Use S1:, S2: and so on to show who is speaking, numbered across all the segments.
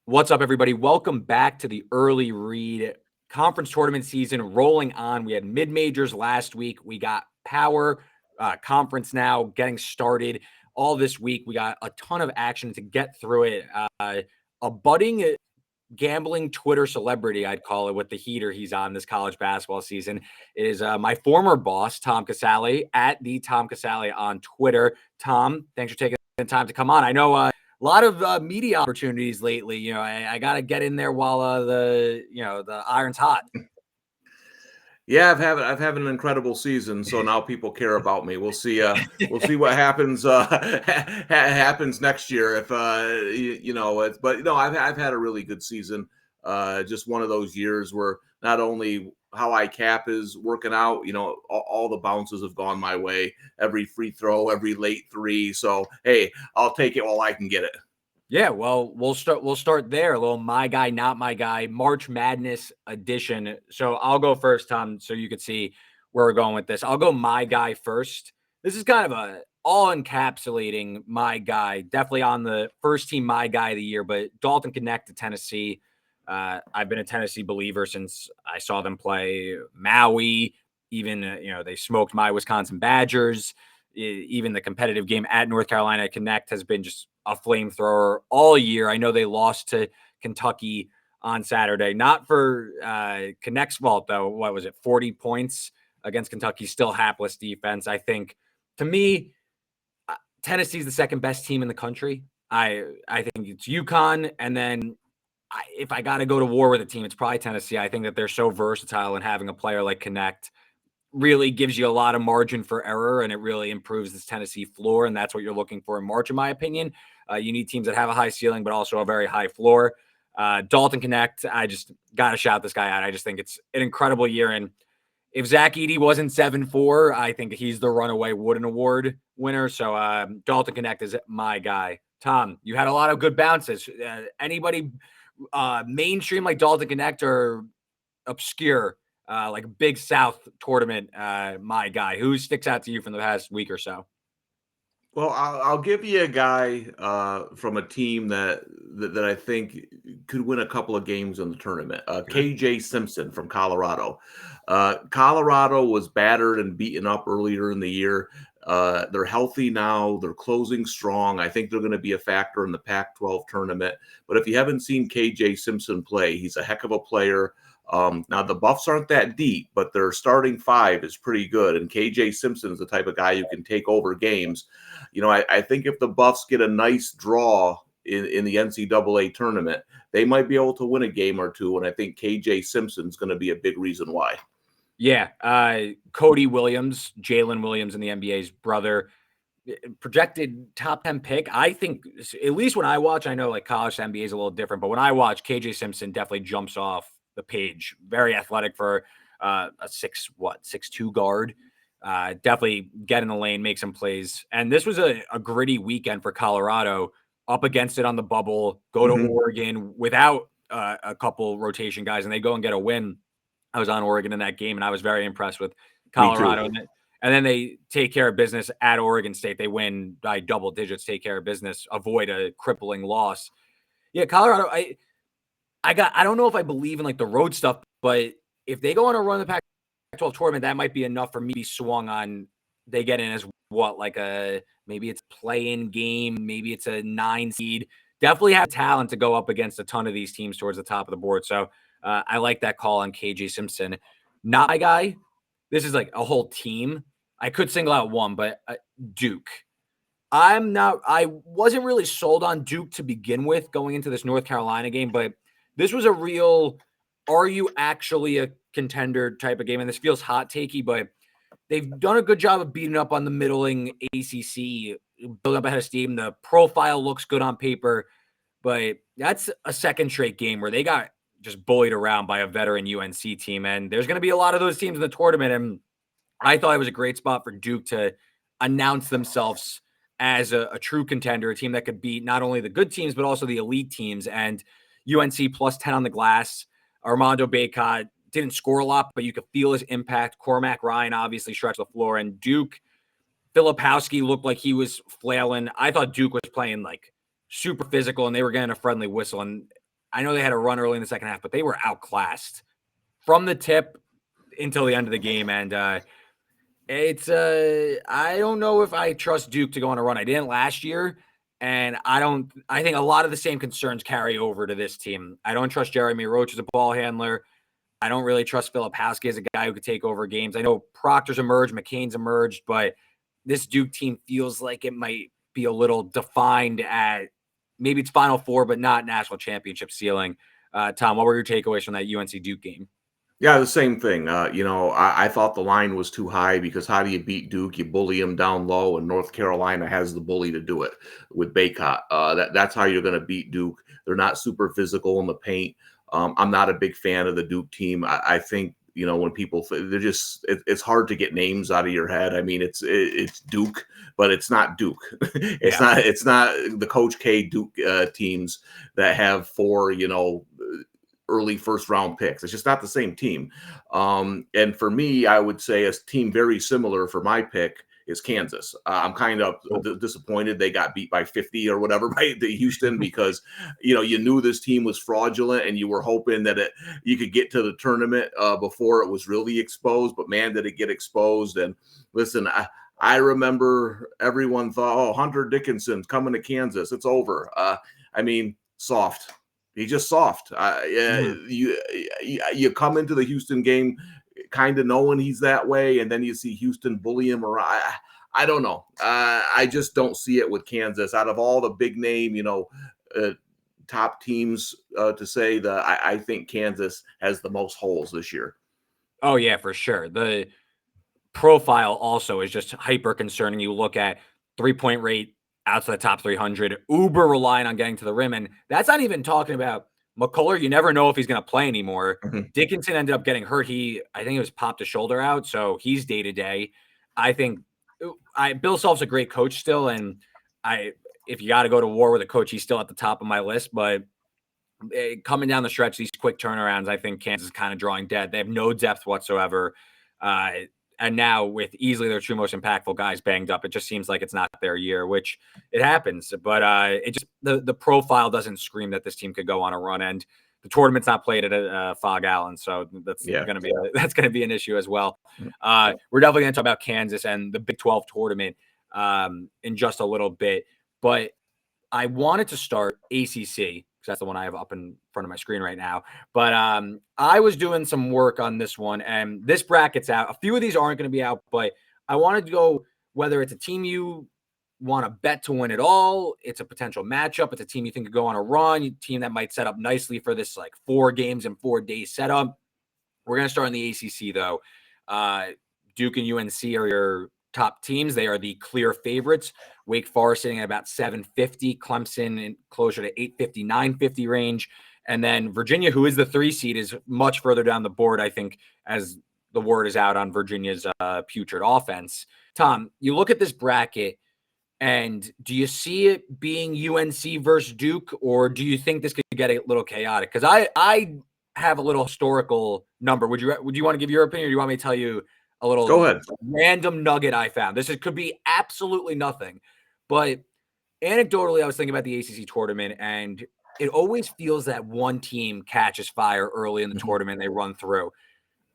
S1: What's up, everybody? Welcome back to the early read conference tournament season rolling on. We had mid majors last week. We got power conference now getting started all this week. We got a ton of action to get through it. A budding gambling Twitter celebrity, I'd call it, with the heater he's on this college basketball season is my former boss, Tom Casale, at the Tom Casale on Twitter. Tom, thanks for taking the time to come on. I know a lot of media opportunities lately. I got to get in there while the iron's hot.
S2: Yeah, I've had an incredible season, so now people care about me. We'll see what happens happens next year if it's but no, I've had a really good season. Just one of those years where not only how I cap is working out, all the bounces have gone my way, every free throw, every late three. So, hey, I'll take it while I can get it.
S1: Yeah, well, we'll start there. A little my guy, not my guy, March Madness edition. So I'll go first, Tom, so you could see where we're going with this. I'll go my guy first. This is kind of a all encapsulating my guy, definitely on the first team my guy of the year, but Dalton Connect to Tennessee. I've been a Tennessee believer since I saw them play Maui. Even they smoked my Wisconsin Badgers. Even the competitive game at North Carolina Connect has been just a flamethrower all year. I know they lost to Kentucky on Saturday, not for Connect's fault though. What was it, 40 points against Kentucky? Still hapless defense. I think, to me, Tennessee's the second best team in the country. I think it's UConn, and then if I got to go to war with a team, it's probably Tennessee. I think that they're so versatile, and having a player like Connect really gives you a lot of margin for error, and it really improves this Tennessee floor, and that's what you're looking for in March, in my opinion. You need teams that have a high ceiling, but also a very high floor. Dalton Connect, I just got to shout this guy out. I just think it's an incredible year, and if Zach Edey wasn't 7'4", I think he's the runaway Wooden Award winner. So Dalton Connect is my guy. Tom, you had a lot of good bounces. Anybody mainstream like Dalton Connect or obscure like Big South tournament, my guy? Who sticks out to you from the past week or so?
S2: Well, I'll give you a guy from a team that I think could win a couple of games in the tournament.
S1: Okay.
S2: KJ Simpson from Colorado. Colorado was battered and beaten up earlier in the year. They're healthy now. They're closing strong. I think they're going to be a factor in the Pac-12 tournament. But if you haven't seen KJ Simpson play, he's a heck of a player. Now the Buffs aren't that deep, but their starting five is pretty good. And KJ Simpson is the type of guy who can take over games. I think if the Buffs get a nice draw in the NCAA tournament, they might be able to win a game or two. And I think KJ Simpson's going to be a big reason why.
S1: Yeah. Cody Williams, Jalen Williams in the NBA's brother, projected top 10 pick. I think, at least when I watch, I know like college to NBA is a little different, but when I watch, KJ Simpson definitely jumps off the page. Very athletic for a 6'2" guard. Definitely get in the lane, make some plays. And this was a gritty weekend for Colorado, up against it on the bubble, go to
S2: Mm-hmm.
S1: Oregon without a couple rotation guys, and they go and get a win. I was on Oregon in that game, and I was very impressed with
S2: Me too.
S1: Colorado. And then they take care of business at Oregon State. They win by double digits, take care of business, avoid a crippling loss. Yeah, Colorado, I don't know if I believe in like the road stuff, but if they go on a run the Pac-12 tournament, that might be enough for me to be swung on. They get in as what, like maybe it's play-in game, maybe it's a 9 seed. Definitely have talent to go up against a ton of these teams towards the top of the board. So I like that call on KJ Simpson. Not my guy. This is like a whole team. I could single out one, but Duke. I wasn't really sold on Duke to begin with going into this North Carolina game, but this was a real, are you actually a contender type of game? And this feels hot takey, but they've done a good job of beating up on the middling ACC, building up ahead of steam. The profile looks good on paper, but that's a second straight game where they got just bullied around by a veteran UNC team. And there's going to be a lot of those teams in the tournament. And I thought it was a great spot for Duke to announce themselves as a true contender, a team that could beat not only the good teams, but also the elite teams. And UNC plus 10 on the glass. Armando Bacot didn't score a lot, but you could feel his impact. Cormac Ryan obviously stretched the floor. And Duke, Filipowski looked like he was flailing. I thought Duke was playing like super physical, and they were getting a friendly whistle. And I know they had a run early in the second half, but they were outclassed from the tip until the end of the game. And I don't know if I trust Duke to go on a run. I didn't last year. And I think a lot of the same concerns carry over to this team. I don't trust Jeremy Roach as a ball handler. I don't really trust Philip Houske as a guy who could take over games. I know Proctor's emerged, McCain's emerged, but this Duke team feels like it might be a little defined at maybe it's Final Four, but not national championship ceiling. Tom, what were your takeaways from that UNC Duke game?
S2: Yeah, the same thing. I thought the line was too high because how do you beat Duke? You bully them down low, and North Carolina has the bully to do it with Baycott. That's how you're going to beat Duke. They're not super physical in the paint. I'm not a big fan of the Duke team. I think when people they're just it's hard to get names out of your head. I mean, it's Duke, but it's not Duke. It's not the Coach K Duke teams that have four early first round picks. It's just not the same team. And for me, I would say a team very similar for my pick is Kansas. I'm kind of disappointed they got beat by 50 or whatever by the Houston because you knew this team was fraudulent and you were hoping that you could get to the tournament before it was really exposed. But man, did it get exposed! And listen, I remember everyone thought, oh, Hunter Dickinson's coming to Kansas. It's over. I mean, soft. He's just soft. You come into the Houston game kind of knowing he's that way, and then you see Houston bully him around. I don't know. I just don't see it with Kansas. Out of all the big name, top teams to say that, I think Kansas has the most holes this year.
S1: Oh yeah, for sure. The profile also is just hyper concerning. You look at 3-point rate outside the top 300, uber relying on getting to the rim. And that's not even talking about McCullough. You never know if he's going to play anymore.
S2: Mhm.
S1: Dickinson ended up getting hurt. I think it was popped a shoulder out. So he's day to day. I think Bill Self's a great coach still. And if you got to go to war with a coach, he's still at the top of my list. But coming down the stretch, these quick turnarounds, I think Kansas is kind of drawing dead. They have no depth whatsoever. And now with easily their two most impactful guys banged up, it just seems like it's not their year, which it happens. But it just the profile doesn't scream that this team could go on a run. And the tournament's not played at Fog Allen, so that's going to be an issue as well. We're definitely going to talk about Kansas and the Big 12 tournament in just a little bit. But I wanted to start ACC. That's the one I have up in front of my screen right now. But I was doing some work on this one, and this bracket's out. A few of these aren't going to be out, but I wanted to go whether it's a team you want to bet to win it all, it's a potential matchup, it's a team you think could go on a run, a team that might set up nicely for this like 4 games in 4 days setup. We're going to start in the ACC, though. Duke and UNC are your top teams. They are the clear favorites. Wake Forest sitting at about 750, Clemson closer to 850, 950 range. And then Virginia, who is the 3 seed, is much further down the board, I think, as the word is out on Virginia's putrid offense. Tom, you look at this bracket, and do you see it being UNC versus Duke, or do you think this could get a little chaotic? Because I have a little historical number. Would you want to give your opinion, or do you want me to tell you a little
S2: Go ahead.
S1: random nugget I found? Could be absolutely nothing, but anecdotally, I was thinking about the ACC tournament, and it always feels that one team catches fire early in the tournament, they run through.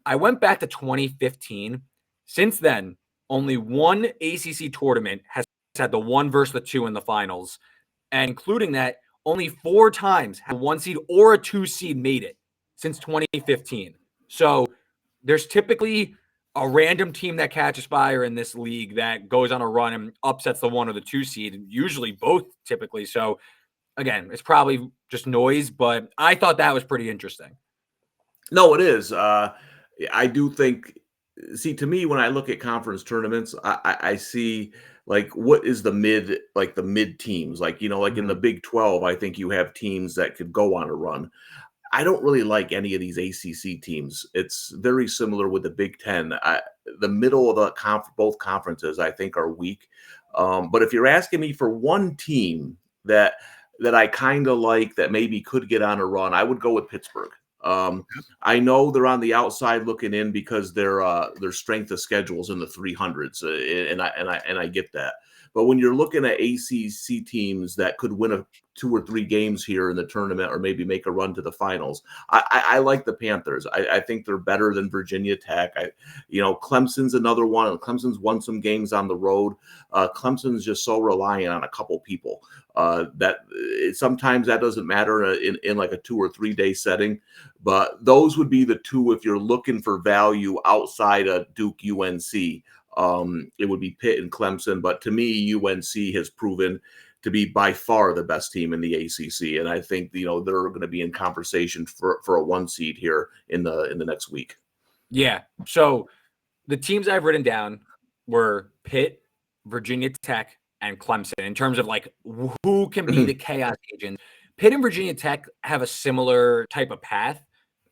S1: I went back to 2015. Since then, only one ACC tournament has had the 1 versus the 2 in the finals, and including that, only 4 times have a 1 seed or a 2 seed made it since 2015. So there's typically a random team that catches fire in this league that goes on a run and upsets the 1 or the 2 seed, usually both typically. So again, it's probably just noise, but I thought that was pretty interesting.
S2: No, it is. I do think. See, to me, when I look at conference tournaments, I see like what is the mid teams, like like in the Big 12. I think you have teams that could go on a run. I don't really like any of these ACC teams. It's very similar with the Big 10. The middle of the both conferences, I think, are weak. But if you're asking me for one team that I kind of like that maybe could get on a run, I would go with Pittsburgh. I know they're on the outside looking in because their strength of schedules in the 300s, and I get that. But when you're looking at ACC teams that could win 2 or 3 games here in the tournament, or maybe make a run to the finals, I like the Panthers. I think they're better than Virginia Tech. Clemson's another one. Clemson's won some games on the road. Clemson's just so reliant on a couple people that sometimes that doesn't matter in like a 2 or 3 day setting. But those would be the two if you're looking for value outside of Duke UNC. It would be Pitt and Clemson. But to me, UNC has proven to be by far the best team in the ACC. And I think, they're going to be in conversation for a 1 seed here in the next week.
S1: Yeah. So the teams I've written down were Pitt, Virginia Tech, and Clemson in terms of like who can be the chaos agents. Pitt and Virginia Tech have a similar type of path.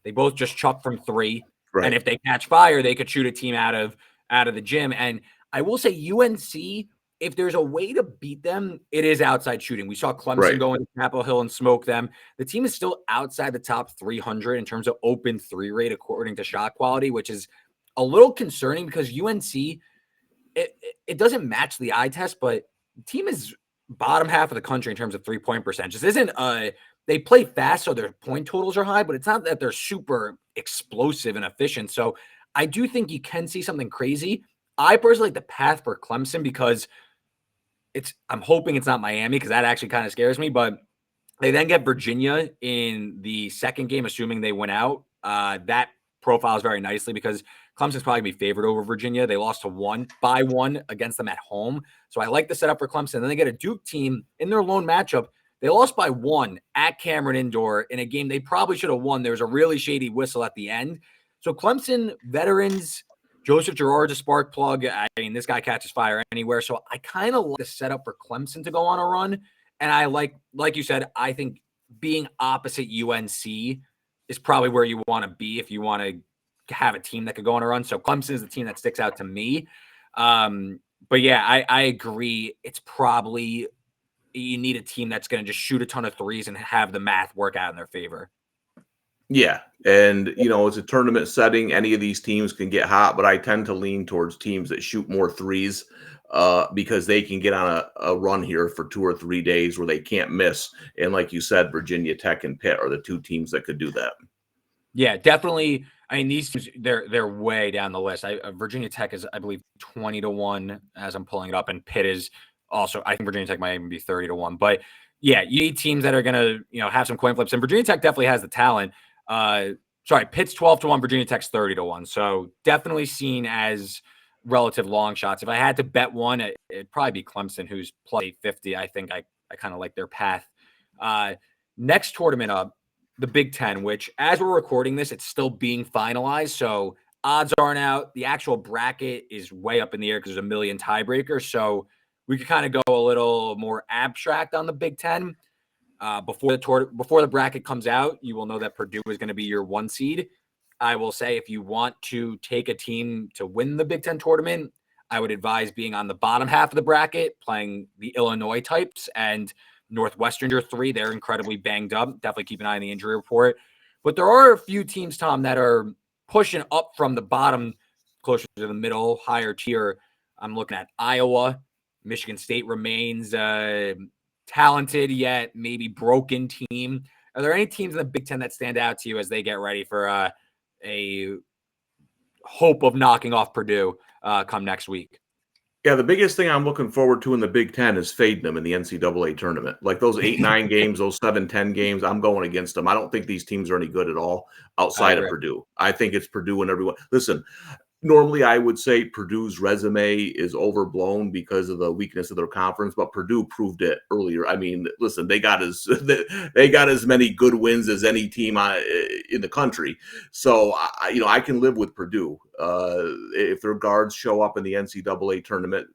S1: They both just chuck from 3.
S2: Right.
S1: And if they catch fire, they could shoot a team out of the gym. And I will say UNC, if there's a way to beat them, it is outside shooting. We saw Clemson go into Capitol Hill and smoke them. The team is still outside the top 300 in terms of open 3 rate according to shot quality, which is a little concerning because UNC, it doesn't match the eye test, but the team is bottom half of the country in terms of 3-point percentage. This isn't they play fast, so their point totals are high, but it's not that they're super explosive and efficient. So I do think you can see something crazy. I personally like the path for Clemson because I'm hoping it's not Miami because that actually kind of scares me, but they then get Virginia in the second game, assuming they win out. That profiles very nicely because Clemson's probably going to be favored over Virginia. They lost by 1 against them at home. So I like the setup for Clemson. Then they get a Duke team in their lone matchup. They lost by 1 at Cameron Indoor in a game they probably should have won. There was a really shady whistle at the end. So Clemson veterans, Joseph Girard's a spark plug. I mean, this guy catches fire anywhere. So I kind of like the setup for Clemson to go on a run. And I like you said, I think being opposite UNC is probably where you want to be if you want to have a team that could go on a run. So Clemson is the team that sticks out to me. But yeah, I agree. It's probably you need a team that's going to just shoot a ton of threes and have the math work out in their favor.
S2: Yeah. And, it's a tournament setting. Any of these teams can get hot, but I tend to lean towards teams that shoot more threes because they can get on a run here for 2 or 3 days where they can't miss. And like you said, Virginia Tech and Pitt are the 2 teams that could do that.
S1: Yeah, definitely. I mean, these teams, they're way down the list. Virginia Tech is, I believe, 20-1 as I'm pulling it up, and Pitt is also, I think Virginia Tech might even be 30-1. But yeah, you need teams that are going to, have some coin flips, and Virginia Tech definitely has the talent. Pitt's 12-1, Virginia Tech's 30-1. So definitely seen as relative long shots. If I had to bet one, it'd probably be Clemson, who's plus 850. I think I kind of like their path. Next tournament up, the Big Ten, which as we're recording this, it's still being finalized. So odds aren't out. The actual bracket is way up in the air because there's a million tiebreakers. So we could kind of go a little more abstract on the Big Ten. Before the bracket comes out, you will know that Purdue is going to be your 1 seed. I will say if you want to take a team to win the Big Ten tournament, I would advise being on the bottom half of the bracket, playing the Illinois types, and Northwestern are 3. They're incredibly banged up. Definitely keep an eye on the injury report. But there are a few teams, Tom, that are pushing up from the bottom closer to the middle, higher tier. I'm looking at Iowa. Michigan State remains talented yet maybe broken team. Are there any teams in the Big Ten that stand out to you as they get ready for a hope of knocking off Purdue come next week?
S2: Yeah, the biggest thing I'm looking forward to in the Big Ten is fading them in the NCAA tournament. Like those 8-9 games, those 7-10 games, I'm going against them. I don't think these teams are any good at all outside of Purdue. I think it's Purdue and everyone. Listen, normally I would say Purdue's resume is overblown because of the weakness of their conference, but Purdue proved it earlier. I mean, listen, they got as many good wins as any team in the country. So, I can live with Purdue. If their guards show up in the NCAA tournament,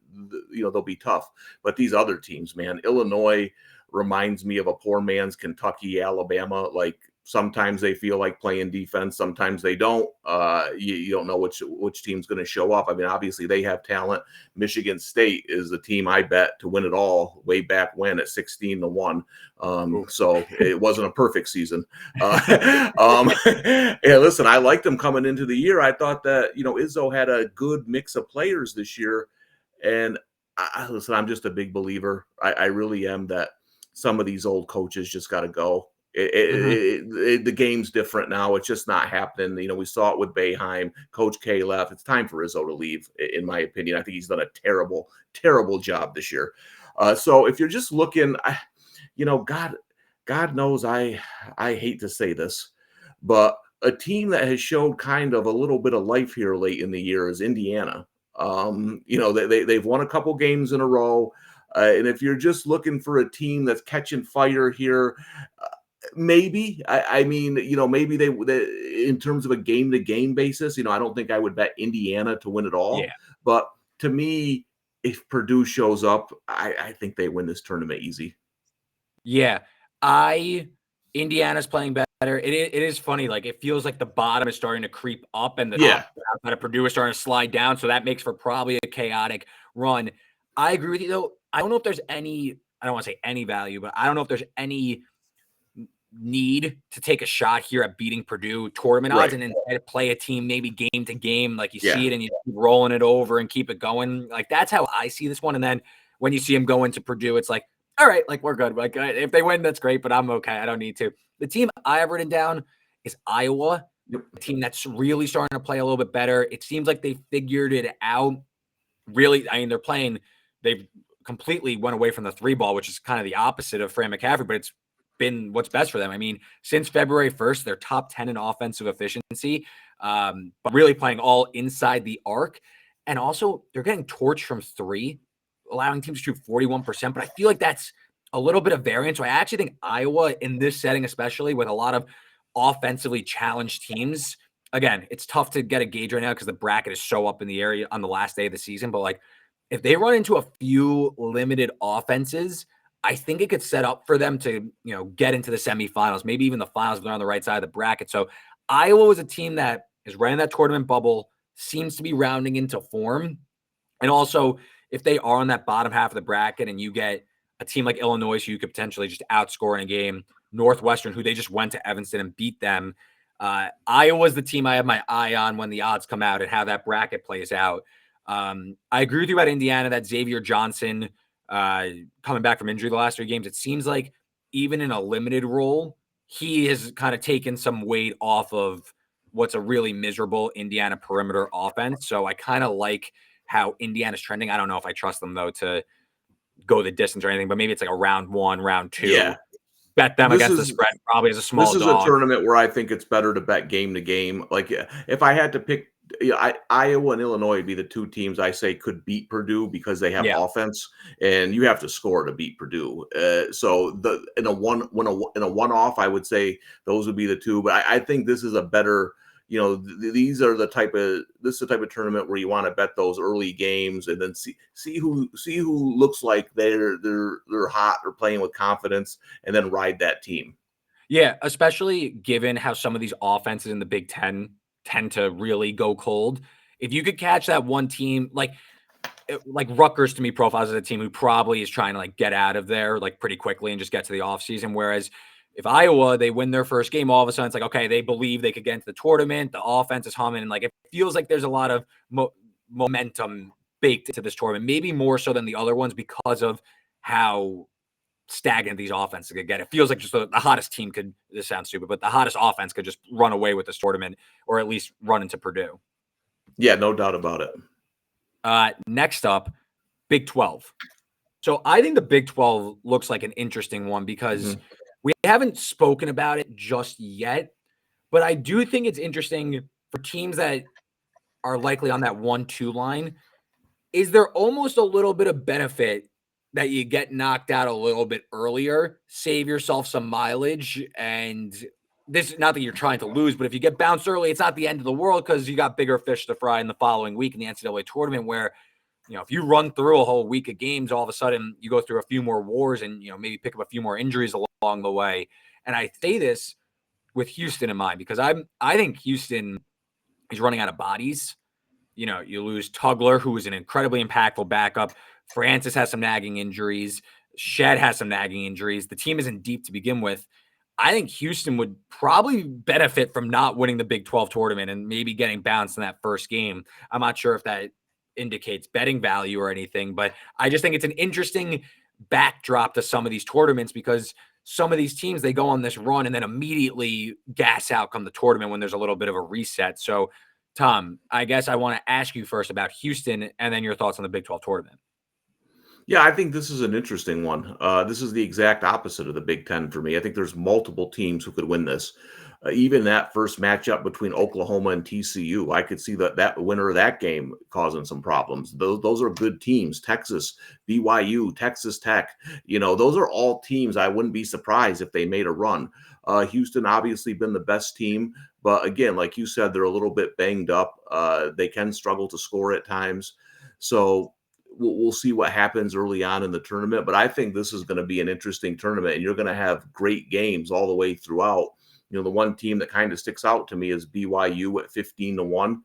S2: they'll be tough. But these other teams, man, Illinois reminds me of a poor man's Kentucky, Alabama. Like sometimes they feel like playing defense, sometimes they don't. You don't know which team's going to show up. I mean, obviously they have talent. Michigan State is the team I bet to win it all way back when at 16-1. So it wasn't a perfect season. Yeah, listen, I liked them coming into the year. I thought that, Izzo had a good mix of players this year. And listen, I'm just a big believer. I really am that some of these old coaches just got to go.
S1: Mhm.
S2: The game's different now. It's just not happening. We saw it with Boeheim. Coach K left. It's time for Izzo to leave, in my opinion. I think he's done a terrible, terrible job this year. So if you're just looking, God knows I hate to say this, but a team that has showed kind of a little bit of life here late in the year is Indiana. They've won a couple games in a row. And if you're just looking for a team that's catching fire here, uh, maybe I mean, maybe they in terms of a game to game basis, I don't think I would bet Indiana to win it all.
S1: Yeah.
S2: But to me, if Purdue shows up, I think they win this tournament easy.
S1: Yeah. Indiana's playing better. It is funny. Like, it feels like the bottom is starting to creep up and the
S2: Yeah,
S1: top outside of Purdue is starting to slide down. So that makes for probably a chaotic run. I agree with you, though. I don't know if there's any, I don't want to say any value, but I don't know if there's any need to take a shot here at beating Purdue tournament odds
S2: right.
S1: and instead play a team maybe game to game, like you
S2: Yeah,
S1: see it and you keep rolling it over and keep it going. Like, that's how I see this one. And then when you see them go into Purdue, it's like, all right, like, we're good. Like, if they win, that's great, but I'm okay. I don't need to. The team I have written down is Iowa,
S2: yep,
S1: a team that's really starting to play a little bit better. It seems like they figured it out. Really, I mean, they've completely went away from the three ball, which is kind of the opposite of Fran McCaffrey, but it's been what's best for them. I mean, since February 1st, they're top 10 in offensive efficiency, but really playing all inside the arc. And also, they're getting torched from three, allowing teams to shoot 41%. But I feel like that's a little bit of variance. So I actually think Iowa in this setting, especially with a lot of offensively challenged teams, again, it's tough to get a gauge right now because the bracket is so up in the area on the last day of the season. But like, if they run into a few limited offenses, I think it could set up for them to, get into the semifinals, maybe even the finals if they're on the right side of the bracket. So Iowa was a team that is right in that tournament bubble, seems to be rounding into form. And also, if they are on that bottom half of the bracket and you get a team like Illinois, who you could potentially just outscore in a game, Northwestern, who they just went to Evanston and beat them. Iowa's the team I have my eye on when the odds come out and how that bracket plays out. I agree with you about Indiana, that Xavier Johnson coming back from injury the last 3 games. It seems like even in a limited role, he has kind of taken some weight off of what's a really miserable Indiana perimeter offense. So I kind of like how Indiana's trending. I don't know if I trust them, though, to go the distance or anything, but maybe it's like a round one, round
S2: yeah.
S1: two. Bet them
S2: This
S1: against the
S2: is
S1: spread, probably as a
S2: This
S1: small
S2: is a
S1: dog.
S2: tournament where I think it's better to bet game to game. Like, if I had to pick, Iowa and Illinois would be the two teams I say could beat Purdue because they have
S1: Yeah.
S2: offense, and you have to score to beat Purdue. So the in a one off, I would say those would be the two. But I think this is a better. These are this is the type of tournament where you want to bet those early games and then see who looks like they're hot or playing with confidence, and then ride that team.
S1: Yeah, especially given how some of these offenses in the Big Ten tend to really go cold. If you could catch that one team, like Rutgers to me profiles as a team who probably is trying to like get out of there like pretty quickly and just get to the offseason. Whereas if Iowa, they win their first game, all of a sudden it's like, okay, they believe they could get into the tournament. The offense is humming. And like, it feels like there's a lot of momentum baked into this tournament, maybe more so than the other ones because of how stagnant these offenses could get. It feels like just the hottest team could, this sounds stupid, but the hottest offense could just run away with this tournament or at least run into Purdue.
S2: Yeah, no doubt about it.
S1: Next up, Big 12. So I think the Big 12 looks like an interesting one because
S2: Mhm.
S1: we haven't spoken about it just yet, but I do think it's interesting for teams that are likely on that 1-2 line. Is there almost a little bit of benefit that you get knocked out a little bit earlier, save yourself some mileage? And this is not that you're trying to lose, but if you get bounced early, it's not the end of the world because you got bigger fish to fry in the following week in the NCAA tournament where, if you run through a whole week of games, all of a sudden you go through a few more wars and, maybe pick up a few more injuries along the way. And I say this with Houston in mind because I think Houston is running out of bodies. You lose Tugler, who is an incredibly impactful backup. Francis has some nagging injuries. Shed has some nagging injuries. The team isn't deep to begin with. I think Houston would probably benefit from not winning the Big 12 tournament and maybe getting bounced in that first game. I'm not sure if that indicates betting value or anything, but I just think it's an interesting backdrop to some of these tournaments because some of these teams they go on this run and then immediately gas out come the tournament when there's a little bit of a reset. So, Tom, I guess I want to ask you first about Houston and then your thoughts on the Big 12 tournament.
S2: Yeah, I think this is an interesting one. This is the exact opposite of the Big Ten for me. I think there's multiple teams who could win this. Even that first matchup between Oklahoma and TCU, I could see that winner of that game causing some problems. Those are good teams. Texas, BYU, Texas Tech. Those are all teams I wouldn't be surprised if they made a run. Houston obviously been the best team, but again, like you said, they're a little bit banged up. They can struggle to score at times. So we'll see what happens early on in the tournament, but I think this is going to be an interesting tournament, and you're going to have great games all the way throughout. The one team that kind of sticks out to me is BYU at 15-1.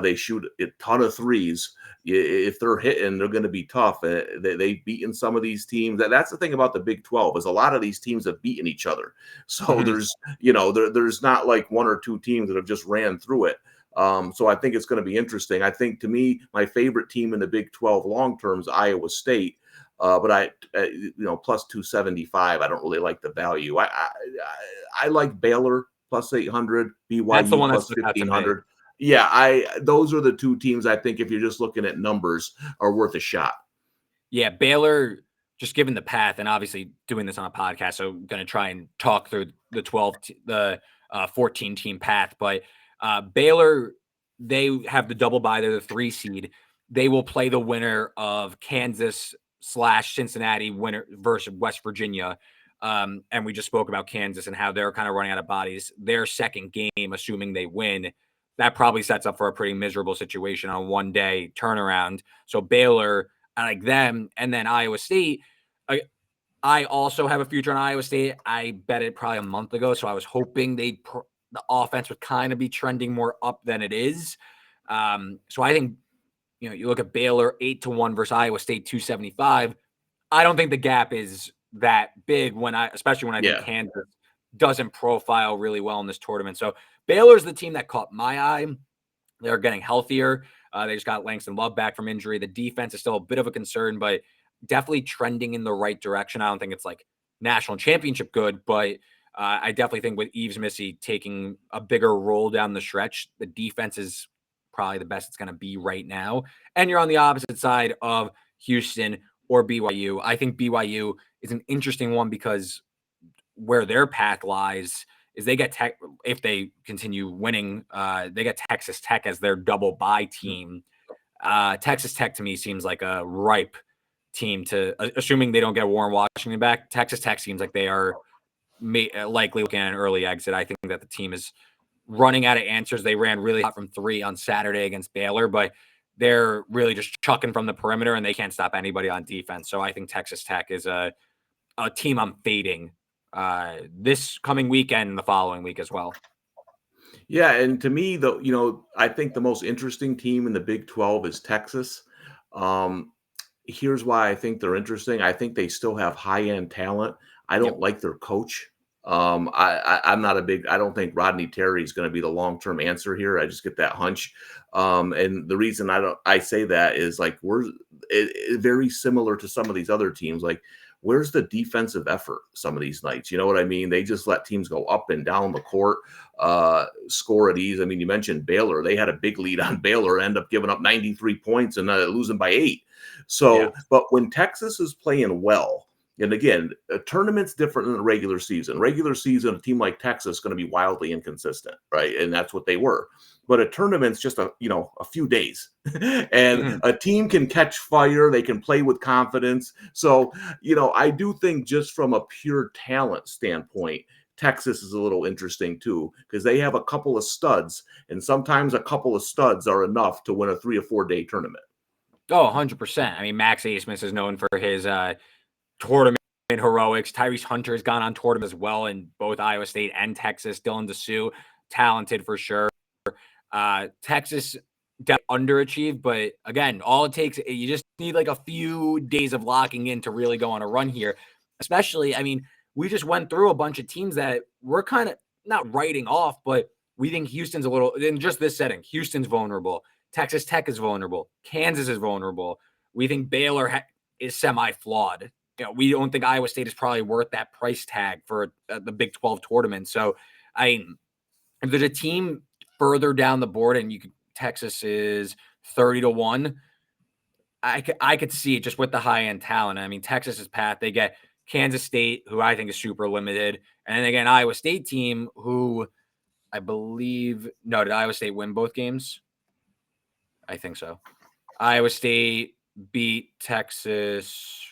S2: They shoot a ton of threes. If they're hitting, they're going to be tough. They've beaten some of these teams. That's the thing about the Big 12 is a lot of these teams have beaten each other. So there's not like one or two teams that have just ran through it. So I think it's going to be interesting. I think to me, my favorite team in the Big 12 long term is Iowa State. But plus 275, I don't really like the value. I like Baylor plus 800,
S1: That's the
S2: BYU
S1: one that
S2: plus
S1: stuck out to me.
S2: 1500. Yeah, those are the two teams I think if you're just looking at numbers are worth a shot.
S1: Yeah, Baylor, just given the path, and obviously doing this on a podcast, so I'm going to try and talk through the 14 team path. But Baylor, they have the double bye. They're the 3 seed. They will play the winner of Kansas/Cincinnati winner versus West Virginia. And we just spoke about Kansas and how they're kind of running out of bodies. Their second game, assuming they win, that probably sets up for a pretty miserable situation on a one-day turnaround. So Baylor, I like them. And then Iowa State, I also have a future on Iowa State. I bet it probably a month ago, so I was hoping the offense would kind of be trending more up than it is. So I think, you look at Baylor 8-1 versus Iowa State 275. I don't think the gap is that big especially when I think Kansas doesn't profile really well in this tournament. So Baylor's the team that caught my eye. They're getting healthier. They just got Langston Love back from injury. The defense is still a bit of a concern, but definitely trending in the right direction. I don't think it's like national championship good, but I definitely think with Yves Missy taking a bigger role down the stretch, the defense is probably the best it's going to be right now. And you're on the opposite side of Houston or BYU. I think BYU is an interesting one because where their path lies is they get if they continue winning, they get Texas Tech as their double bye team. Texas Tech to me seems like a ripe team assuming they don't get Warren Washington back. Texas Tech seems like they are likely looking at an early exit. I think that the team is running out of answers. They ran really hot from 3 on Saturday against Baylor, but they're really just chucking from the perimeter and they can't stop anybody on defense. So I think Texas Tech is a team I'm fading this coming weekend and the following week as well.
S2: Yeah, and to me, I think the most interesting team in the Big 12 is Texas. Here's why I think they're interesting. I think they still have high-end talent. I don't like their coach. I'm not I don't think Rodney Terry is going to be the long-term answer here. I just get that hunch. And the reason I say that is like very similar to some of these other teams. Like, where's the defensive effort some of these nights? You know what I mean? They just let teams go up and down the court, score at ease. I mean, you mentioned Baylor. They had a big lead on Baylor, end up giving up 93 points and losing by 8. So, but when Texas is playing well, and again, a tournament's different than the regular season. Regular season, a team like Texas is going to be wildly inconsistent, right? And that's what they were. But a tournament's just a few days, and a team can catch fire. They can play with confidence. So, I do think just from a pure talent standpoint, Texas is a little interesting too, because they have a couple of studs, and sometimes a couple of studs are enough to win a 3 or 4 day tournament.
S1: Oh, 100%. I mean, Max Abmas is known for his tournament heroics. Tyrese Hunter has gone on tournament as well in both Iowa State and Texas. Dylan DeSue, talented for sure. Texas underachieved, but again, all it takes, you just need like a few days of locking in to really go on a run here. Especially, I mean, we just went through a bunch of teams that we're kind of not writing off, but we think Houston's a little, in just this setting, Houston's vulnerable. Texas Tech is vulnerable. Kansas is vulnerable. We think Baylor is semi-flawed. We don't think Iowa State is probably worth that price tag for the Big 12 tournament. So, if there's a team further down the board and Texas is 30-1, I could see it just with the high-end talent. I mean, Texas's path, they get Kansas State, who I think is super limited, and then again, Iowa State team, who I believe – no, did Iowa State win both games? I think so. Iowa State beat Texas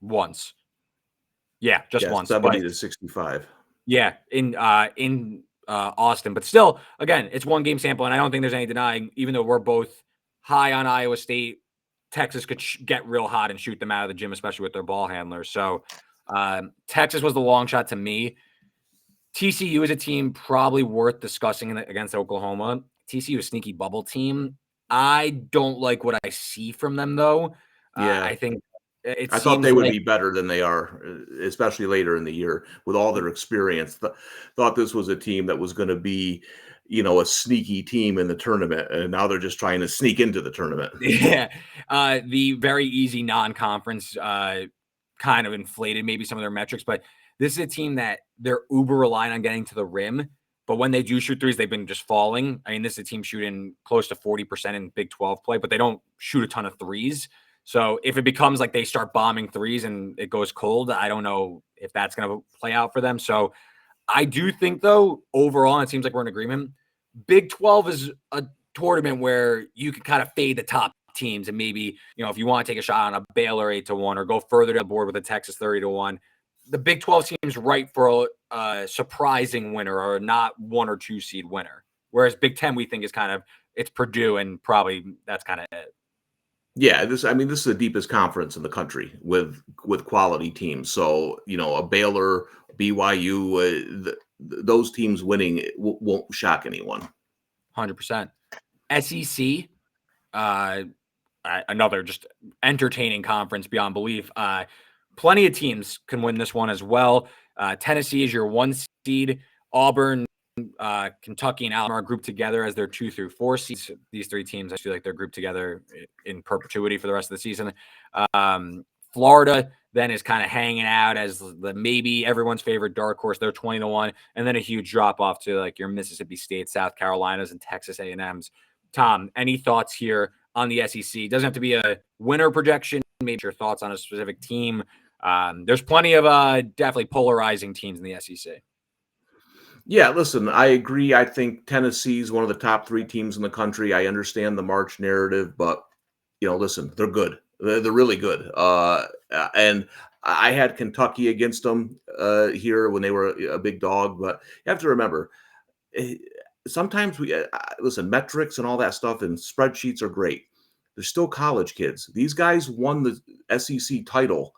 S1: once. Yeah, just once.
S2: 70-65.
S1: Yeah, in Austin. But still, again, it's one game sample, and I don't think there's any denying, even though we're both high on Iowa State, Texas could get real hot and shoot them out of the gym, especially with their ball handlers. So Texas was the long shot to me. TCU is a team probably worth discussing against Oklahoma. TCU is a sneaky bubble team. I don't like what I see from them, though.
S2: Yeah.
S1: I think
S2: I thought they would be better than they are, especially later in the year with all their experience. Thought this was a team that was going to be, a sneaky team in the tournament, and now they're just trying to sneak into the tournament.
S1: Yeah, the very easy non-conference kind of inflated maybe some of their metrics, but this is a team that they're uber reliant on getting to the rim. But when they do shoot threes, they've been just falling. I mean, this is a team shooting close to 40% in Big 12 play, but they don't shoot a ton of threes. So if it becomes like they start bombing threes and it goes cold, I don't know if that's going to play out for them. So I do think, though, overall, it seems like we're in agreement. Big 12 is a tournament where you can kind of fade the top teams. And maybe, if you want to take a shot on a Baylor 8-1 or go further to the board with a Texas 30-1, the Big 12 seems right for a surprising winner or not 1 or 2 seed winner. Whereas Big 10, we think is it's Purdue, and probably that's kind of it.
S2: Yeah, this is the deepest conference in the country with quality teams. So, a Baylor, BYU, those teams winning won't shock anyone.
S1: 100%. SEC, another just entertaining conference beyond belief. Plenty of teams can win this one as well. Tennessee is your 1 seed. Auburn, Kentucky, and Alabama are grouped together as their 2 through 4 seeds. These 3 teams, I feel like they're grouped together in perpetuity for the rest of the season. Florida then is kind of hanging out as the maybe everyone's favorite dark horse. They're 20-1, and then a huge drop off to like your Mississippi State, South Carolinas, and Texas A&Ms. Tom, any thoughts here on the SEC? Doesn't have to be a winner projection. Maybe your thoughts on a specific team. There's plenty of definitely polarizing teams in the SEC.
S2: Yeah, listen, I agree. I think Tennessee is one of the top 3 teams in the country. I understand the March narrative, but listen, they're good. They're really good. And I had Kentucky against them here when they were a big dog, but you have to remember, sometimes listen, metrics and all that stuff and spreadsheets are great. They're still college kids. These guys won the SEC title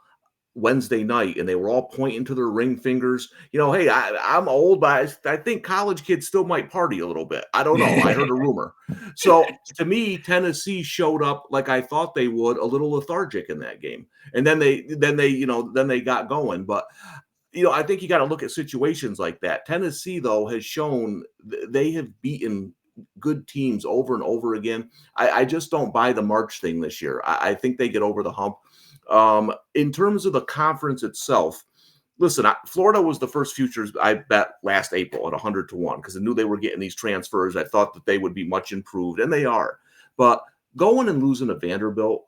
S2: Wednesday night, and they were all pointing to their ring fingers. Hey, I'm old, but I think college kids still might party a little bit. I don't know. I heard a rumor. So to me, Tennessee showed up like I thought they would, a little lethargic in that game, and then they got going. But I think you got to look at situations like that. Tennessee, though, has shown they have beaten good teams over and over again. I just don't buy the March thing this year. I think they get over the hump. In terms of the conference itself, listen, Florida was the first futures I bet last April at 100-1 because I knew they were getting these transfers. I thought that they would be much improved, and they are. But going and losing to Vanderbilt,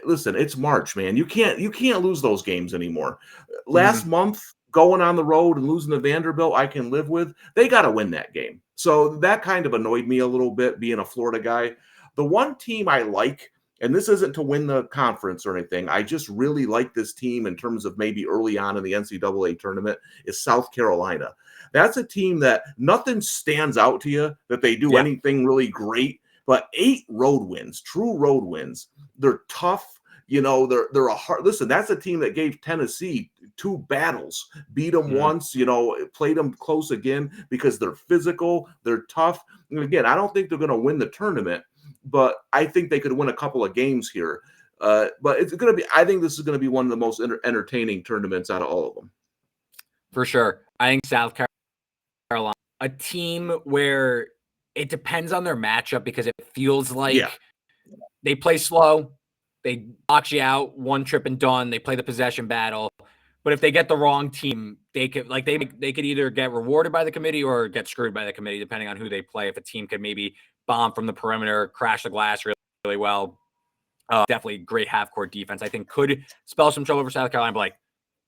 S2: listen, it's March, man. You can't lose those games anymore. Last month, going on the road and losing to Vanderbilt, I can live with. They got to win that game. So that kind of annoyed me a little bit, being a Florida guy. The one team I like, and this isn't to win the conference or anything, I just really like this team in terms of maybe early on in the NCAA tournament, is South Carolina. That's a team that nothing stands out to you that they do anything really great, but 8 road wins, true road wins. They're tough. They're a hard. Listen, that's a team that gave Tennessee 2 battles, beat them once, played them close again because they're physical, they're tough. And again, I don't think they're going to win the tournament, but I think they could win a couple of games here. But it's going to be, I think this is going to be one of the most entertaining tournaments out of all of them.
S1: For sure. I think South Carolina, a team where it depends on their matchup because it feels
S2: Yeah.
S1: like they play slow, they box you out, one trip and done. They play the possession battle. But if they get the wrong team, they could either get rewarded by the committee or get screwed by the committee, depending on who they play. If a team could maybe bomb from the perimeter, crash the glass really, really well, definitely great half court defense. I think could spell some trouble for South Carolina. But like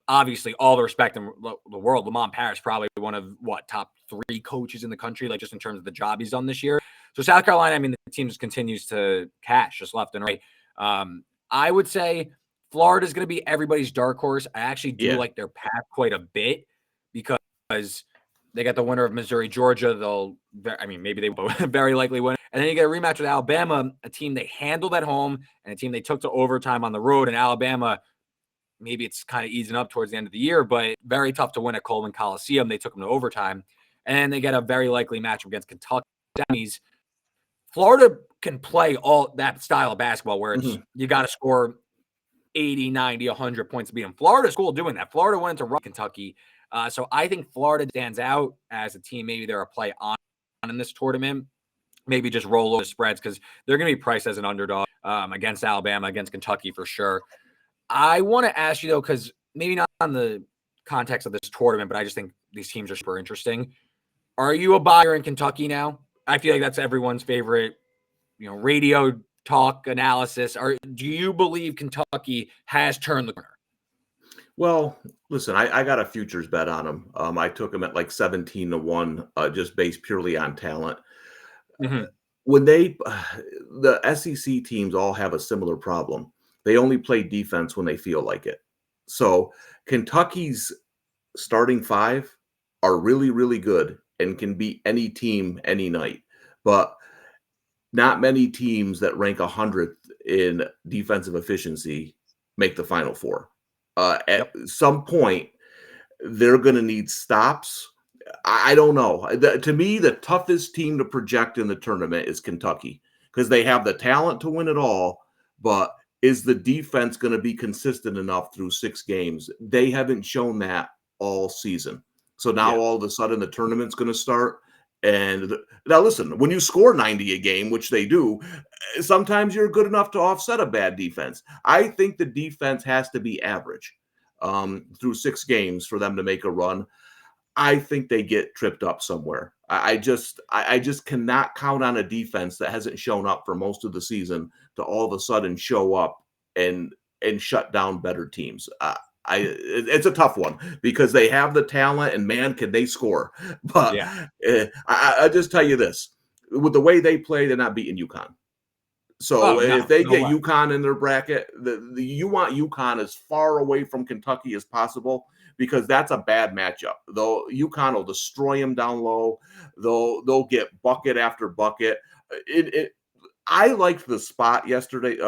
S1: obviously, all the respect in the world, Lamont Paris probably one of top 3 coaches in the country, like just in terms of the job he's done this year. So South Carolina, I mean, the team just continues to cash just left and right. I would say Florida is going to be everybody's dark horse. I actually do
S2: Yeah.
S1: like their path quite a bit because they got the winner of Missouri, Georgia. Maybe they will very likely win. And then you get a rematch with Alabama, a team they handled at home and a team they took to overtime on the road. And Alabama, maybe it's kind of easing up towards the end of the year, but very tough to win at Coleman Coliseum. They took them to overtime. And they get a very likely matchup against Kentucky. Florida can play all that style of basketball where it's you got to score 80, 90, 100 points to beat them. Florida's cool doing that. Florida went to run Kentucky. So I think Florida stands out as a team. Maybe they're a play on in this tournament. Maybe just roll over spreads because they're going to be priced as an underdog against Alabama, against Kentucky for sure. I want to ask you, though, because maybe not on the context of this tournament, but I just think these teams are super interesting. Are you a buyer in Kentucky now? I feel like that's everyone's favorite, radio talk analysis. Do you believe Kentucky has turned the corner?
S2: Well, listen, I got a futures bet on them. I took them at like 17-1, just based purely on talent.
S1: Mm-hmm.
S2: When the SEC teams all have a similar problem. They only play defense when they feel like it. So Kentucky's starting 5 are really, really good and can beat any team any night. But not many teams that rank 100th in defensive efficiency make the Final Four. At some point, they're going to need stops. I don't know. To me, the toughest team to project in the tournament is Kentucky because they have the talent to win it all, but is the defense going to be consistent enough through 6 games? They haven't shown that all season. So now all of a sudden the tournament's going to start. And now listen, when you score 90 a game, which they do, sometimes you're good enough to offset a bad defense. I think the defense has to be average through 6 games for them to make a run. I think they get tripped up somewhere. I just cannot count on a defense that hasn't shown up for most of the season to all of a sudden show up and shut down better teams. It's a tough one because they have the talent and man, can they score? But I just tell you this: with the way they play, they're not beating UConn. So if they get UConn in their bracket, you want UConn as far away from Kentucky as possible because that's a bad matchup. Though UConn will destroy them down low. They'll get bucket after bucket. I liked the spot yesterday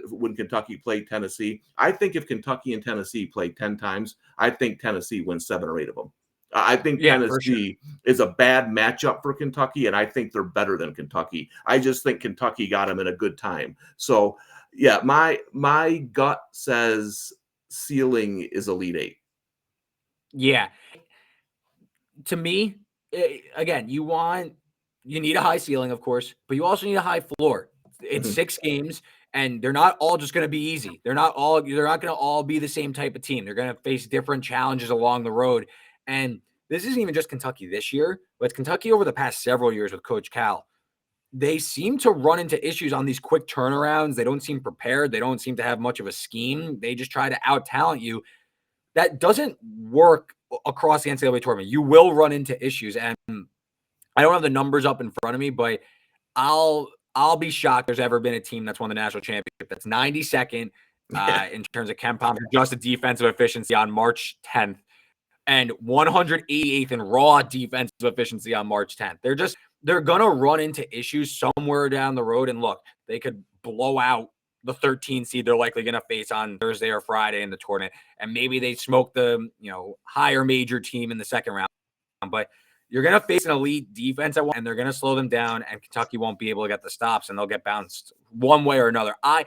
S2: when Kentucky played Tennessee. I think if Kentucky and Tennessee play 10 times, I think Tennessee wins 7 or 8 of them. I think Tennessee is a bad matchup for Kentucky, and I think they're better than Kentucky. I just think Kentucky got them in a good time. So, yeah, my gut says ceiling is Elite 8.
S1: Yeah. To me, again, you need a high ceiling, of course, but you also need a high floor. It's 6 games, and they're not all just going to be easy. They're not going to all be the same type of team. They're going to face different challenges along the road. And this isn't even just Kentucky this year, but it's Kentucky over the past several years with Coach Cal. They seem to run into issues on these quick turnarounds. They don't seem prepared. They don't seem to have much of a scheme. They just try to out-talent you. That doesn't work across the NCAA tournament. You will run into issues. And I don't have the numbers up in front of me, but I'll be shocked there's ever been a team that's won the national championship that's 92nd in terms of KenPom adjusted defensive efficiency on March 10th and 188th in raw defensive efficiency on March 10th. They're going to run into issues somewhere down the road. And look, they could blow out the 13 seed they're likely going to face on Thursday or Friday in the tournament. And maybe they smoke the, higher major team in the second round. But you're going to face an elite defense and they're going to slow them down, and Kentucky won't be able to get the stops, and they'll get bounced one way or another. I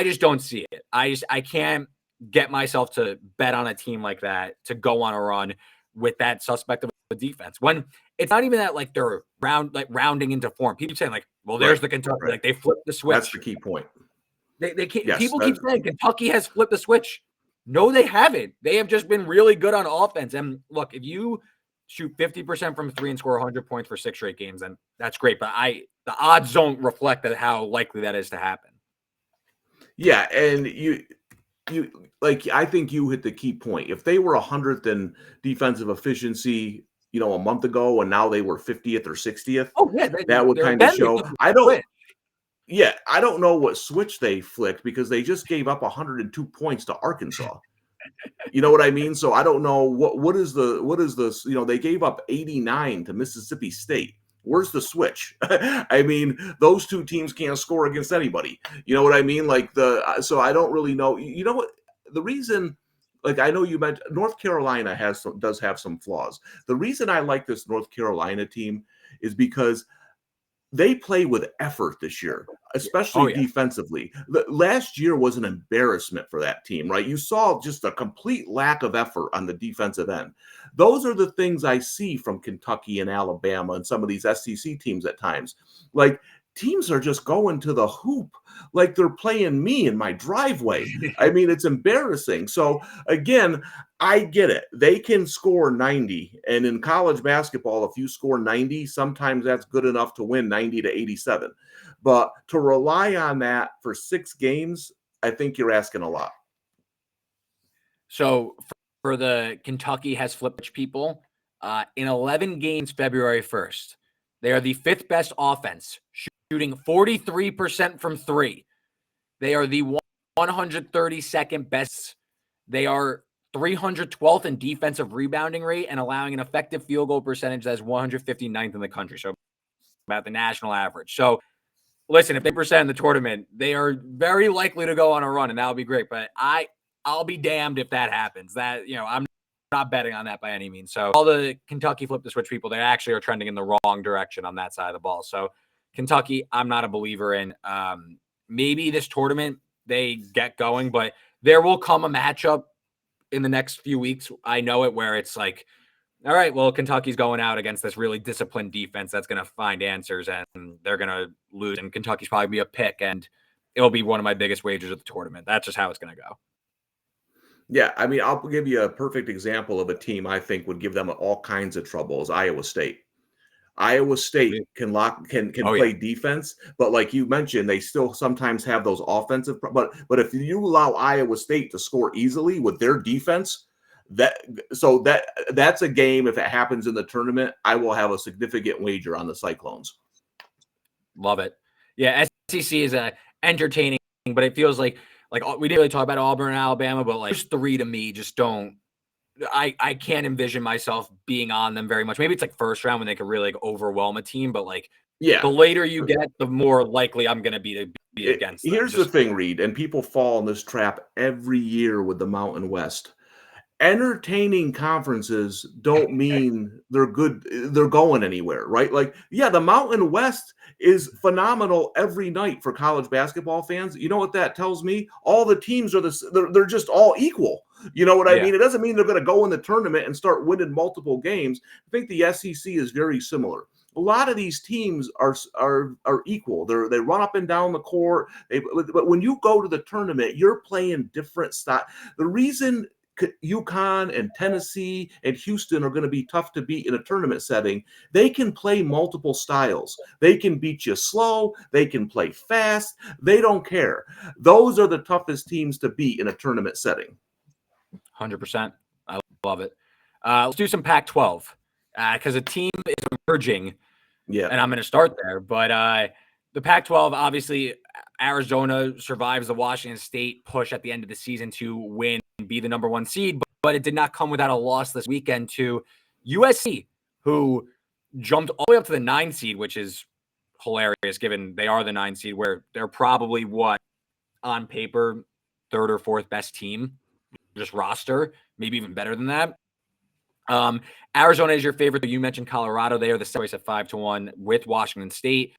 S1: just don't see it. I can't get myself to bet on a team like that to go on a run. with that suspect of a defense. When it's not even that like they're rounding into form. People saying like, well, there's
S2: Right.
S1: the Kentucky,
S2: Right.
S1: like they flipped the
S2: That's the
S1: switch.
S2: key point.
S1: They can't.
S2: Yes.
S1: People keep saying Kentucky has flipped the switch. No, they haven't. They have just been really good on offense. And look, if you shoot 50% from three and score 100 points for 6 straight games, then that's great. But the odds don't reflect that how likely that is to happen.
S2: Yeah, and you like I think you hit the key point. If they were 100th in defensive efficiency, a month ago, and now they were 50th or 60th,
S1: Oh yeah,
S2: that would
S1: they're
S2: kind of
S1: then they
S2: show.
S1: flipped the
S2: I don't.
S1: switch.
S2: Yeah, I don't know what switch they flicked because they just gave up 102 points to Arkansas. You know what I mean? So I don't know what is the they gave up 89 to Mississippi State. Where's the switch? I mean, those two teams can't score against anybody. You know what I mean? Like so I don't really know. You know what? The reason, like I know you mentioned North Carolina does have some flaws. The reason I like this North Carolina team is because they play with effort this year,
S1: Oh
S2: especially
S1: yeah.
S2: defensively. Last year was an embarrassment for that team, right? You saw just a complete lack of effort on the defensive end. Those are the things I see from Kentucky and Alabama and some of these SEC teams at times. Like teams are just going to the hoop like they're playing me in my driveway. I mean, it's embarrassing. So again, I get it. They can score 90. And in college basketball, if you score 90, sometimes that's good enough to win 90 to 87. But to rely on that for 6 games, I think you're asking a lot.
S1: So for the Kentucky has flipped people in 11 games February 1st, they are the 5th best offense, shooting 43% from 3. They are the 132nd best. They are 312th in defensive rebounding rate and allowing an effective field goal percentage that's 159th in the country. So about the national average. So listen, if they percent in the tournament, they are very likely to go on a run, and that'll be great. But I'll be damned if that happens. That I'm not betting on that by any means. So all the Kentucky flip the switch people, they actually are trending in the wrong direction on that side of the ball. So Kentucky, I'm not a believer in. Maybe this tournament they get going, but there will come a matchup in the next few weeks. I know it where it's like, all right, well, Kentucky's going out against this really disciplined defense that's going to find answers, and they're going to lose. And Kentucky's probably be a pick, and it'll be one of my biggest wagers of the tournament. That's just how it's going to go.
S2: Yeah, I mean, I'll give you a perfect example of a team I think would give them all kinds of trouble is Iowa State. Iowa State can
S1: Oh yeah,
S2: play defense, but like you mentioned, they still sometimes have those offensive. But if you allow Iowa State to score easily with their defense, that's a game. If it happens in the tournament, I will have a significant wager on the Cyclones.
S1: love it. Yeah, SEC is entertaining, but it feels like we didn't really talk about Auburn and Alabama, but like those 3 to me just don't. I can't envision myself being on them very much. Maybe it's like first round when they could really like overwhelm a team, but like
S2: Yeah.
S1: the later you get, the more likely I'm going to be against them.
S2: Here's the thing, Reed, and people fall in this trap every year with the Mountain West. Entertaining conferences don't mean they're good, they're going anywhere, right? Like, yeah, the Mountain West is phenomenal every night for college basketball fans. You know what that tells me? All the teams are they're just all equal. You know what I mean? It doesn't mean they're going to go in the tournament and start winning multiple games. I think the SEC is very similar. A lot of these teams are equal. They run up and down the court. But when you go to the tournament, you're playing different style. The reason UConn and Tennessee and Houston are going to be tough to beat in a tournament setting. They can play multiple styles. They can beat you slow. They can play fast. They don't care. Those are the toughest teams to beat in a tournament setting.
S1: 100%. I love it. Let's do some Pac-12 because a team is emerging.
S2: Yeah.
S1: And I'm going to start there. But the Pac-12, obviously, Arizona survives the Washington State push at the end of the season to win and be the number 1 seed. But it did not come without a loss this weekend to USC, who jumped all the way up to the 9 seed, which is hilarious given they are the 9 seed, where they're probably on paper, 3rd or 4th best team, just roster, maybe even better than that. Arizona is your favorite. You mentioned Colorado. They are the second at 5-1 with Washington State.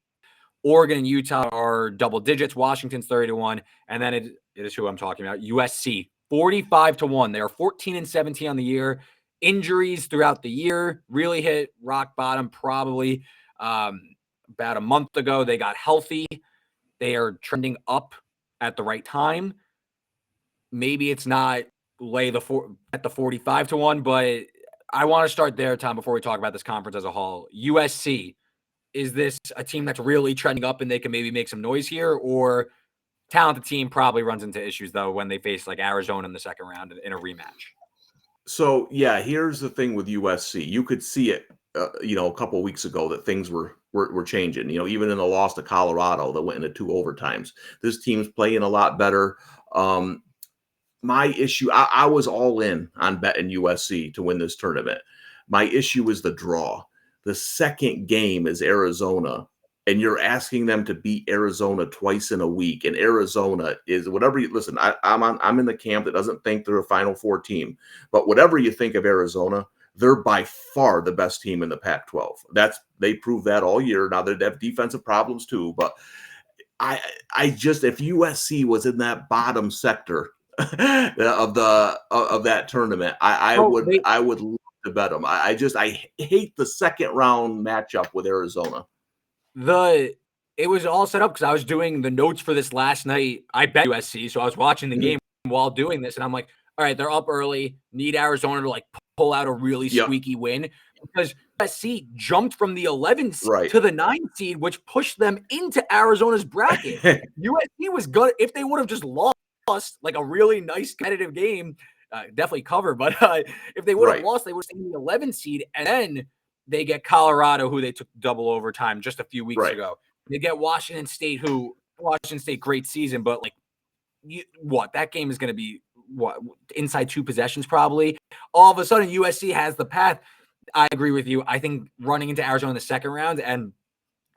S1: Oregon and Utah are double digits. Washington's 30-1. And then it is who I'm talking about. USC, 45-1. They are 14-17 on the year. Injuries throughout the year really hit rock bottom probably about a month ago. They got healthy. They are trending up at the right time. Maybe it's not at the 45-1, but I want to start there, Tom, before we talk about this conference as a whole. USC, is this a team that's really trending up and they can maybe make some noise here, or talented team probably runs into issues though when they face like Arizona in the second round in a rematch?
S2: So yeah, here's the thing with USC. You could see it, a couple of weeks ago that things were changing. Even in the loss to Colorado that went into 2 overtimes, this team's playing a lot better. My issue, I was all in on betting USC to win this tournament. My issue is the draw. The second game is Arizona, and you're asking them to beat Arizona twice in a week. And Arizona is whatever you listen. I'm in the camp that doesn't think they're a Final Four team, but whatever you think of Arizona, they're by far the best team in the Pac-12. They proved that all year. Now they have defensive problems too, but I just if USC was in that bottom sector of that tournament, I
S1: Oh,
S2: would love to bet them. I hate the second round matchup with Arizona.
S1: It was all set up because I was doing the notes for this last night. I bet USC, so I was watching the game while doing this, and I'm like, all right, they're up early. Need Arizona to like pull out a really
S2: Yep.
S1: squeaky win because USC jumped from the 11th seed
S2: Right.
S1: to the 9th seed, which pushed them into Arizona's bracket. USC was good if they would have just lost like a really nice competitive game. Definitely cover, but if they would have
S2: Right.
S1: lost, they would have stayed in the 11th seed, and then they get Colorado, who they took double overtime just a few weeks
S2: Right.
S1: ago. They get Washington State, great season, but like, that game is going to be inside 2 possessions probably. All of a sudden, USC has the path. I agree with you. I think running into Arizona in the second round, and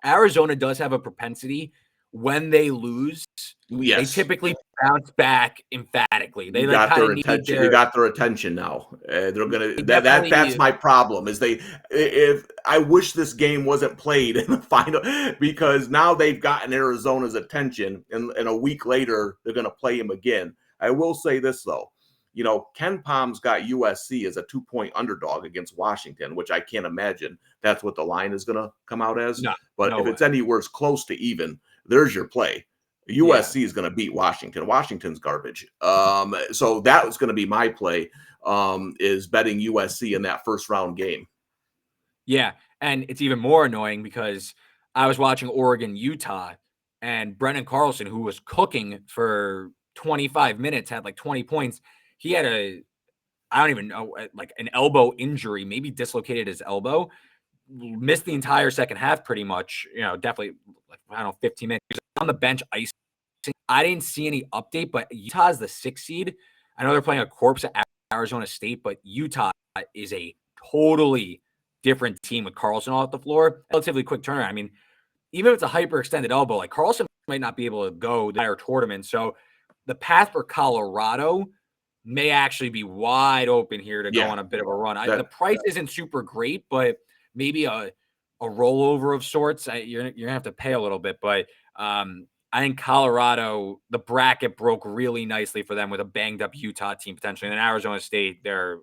S1: Arizona does have a propensity when they lose.
S2: Yes.
S1: They typically bounce back emphatically. They
S2: You
S1: like
S2: got
S1: kind
S2: their
S1: of need
S2: attention. You
S1: their.
S2: got their attention now. They're gonna.
S1: They
S2: That's
S1: definitely.
S2: my problem. Is they? If I wish this game wasn't played in the final, because now they've gotten Arizona's attention, and a week later they're gonna play him again. I will say this though. Ken Palm's got USC as a 2-point underdog against Washington, which I can't imagine that's what the line is going to come out as.
S1: No,
S2: But
S1: no
S2: if
S1: way.
S2: it's anywhere close to even, there's your play. USC is going to beat Washington. Washington's garbage. So that was going to be my play, is betting USC in that first round game.
S1: Yeah, and it's even more annoying because I was watching Oregon, Utah, and Brennan Carlson, who was cooking for 25 minutes, had like 20 points. He had I don't even know, like an elbow injury, maybe dislocated his elbow, missed the entire second half pretty much, definitely, like, I don't know, 15 minutes. He was on the bench icing. I didn't see any update, but Utah's the 6th seed. I know they're playing a corpse at Arizona State, but Utah is a totally different team with Carlson off the floor. Relatively quick turnaround. I mean, even if it's a hyperextended elbow, like Carlson might not be able to go the entire tournament. So the path for Colorado may actually be wide open here to go on a bit of a run. The price isn't super great, but maybe a rollover of sorts. You're gonna have to pay a little bit, but I think Colorado, the bracket broke really nicely for them with a banged up Utah team potentially, and then Arizona State, they're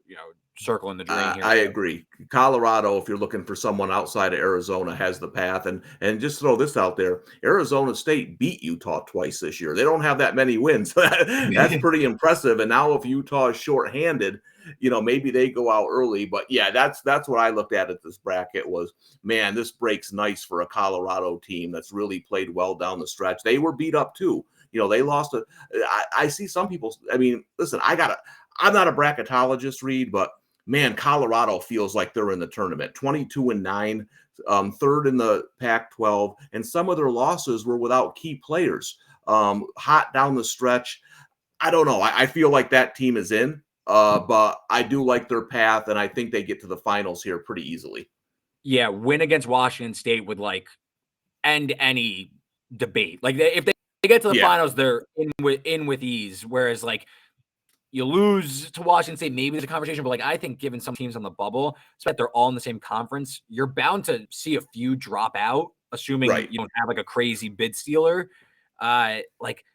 S1: circling the drain here.
S2: I agree. Colorado, if you're looking for someone outside of Arizona, has the path. And just throw this out there: Arizona State beat Utah twice this year. They don't have that many wins. That's pretty impressive. And now, if Utah is shorthanded, maybe they go out early. But yeah, that's what I looked at this bracket was, man, this breaks nice for a Colorado team that's really played well down the stretch. They were beat up too. They lost. I see some people. I mean, listen, I'm not a bracketologist, Reed, but man, Colorado feels like they're in the tournament. 22-9, third in the Pac-12, and some of their losses were without key players. Hot down the stretch. I don't know. I feel like that team is in, but I do like their path, and I think they get to the finals here pretty easily.
S1: Yeah, win against Washington State would like end any debate. Like if they get to the finals, they're in with ease. Whereas like you lose to Washington State, maybe there's a conversation, but like I think given some teams on the bubble, especially they're all in the same conference, you're bound to see a few drop out, assuming you don't have like a crazy bid stealer. Like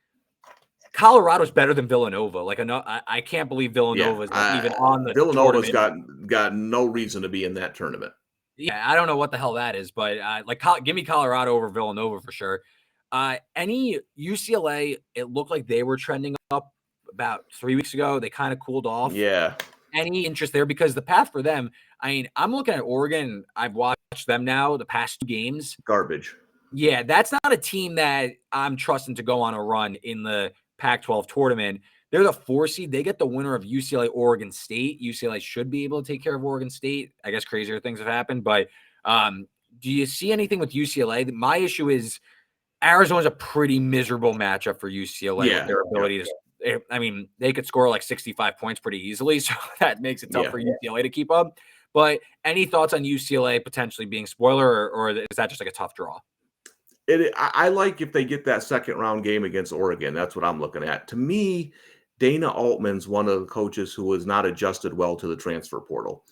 S1: Colorado's better than Villanova. Like, I can't believe
S2: Yeah,
S1: Villanova is like even on the
S2: Villanova's
S1: tournament.
S2: got no reason to be in that tournament.
S1: Yeah, I don't know what the hell that is, but like, give me Colorado over Villanova for sure. Any UCLA, it looked like they were trending up about 3 weeks ago. They kind of cooled off.
S2: Yeah,
S1: Any interest there? Because the path for them, I mean, I'm looking at Oregon. I've watched them now the past 2 games.
S2: garbage.
S1: Yeah, that's not a team that I'm trusting to go on a run in the Pac-12 tournament. They're the 4 seed. They get the winner of UCLA, Oregon State. UCLA should be able to take care of Oregon State. I guess crazier things have happened, but do you see anything with UCLA? My issue is Arizona's a pretty miserable matchup for UCLA with
S2: Yeah,
S1: their
S2: yep,
S1: ability to. I mean, they could score like 65 points pretty easily, so that makes it tough
S2: yeah.
S1: for UCLA to keep up. But any thoughts on UCLA potentially being spoiler, or is that just like a tough draw?
S2: I like if they get that second round game against Oregon. That's what I'm looking at. To me, Dana Altman's one of the coaches who has not adjusted well to the transfer portal.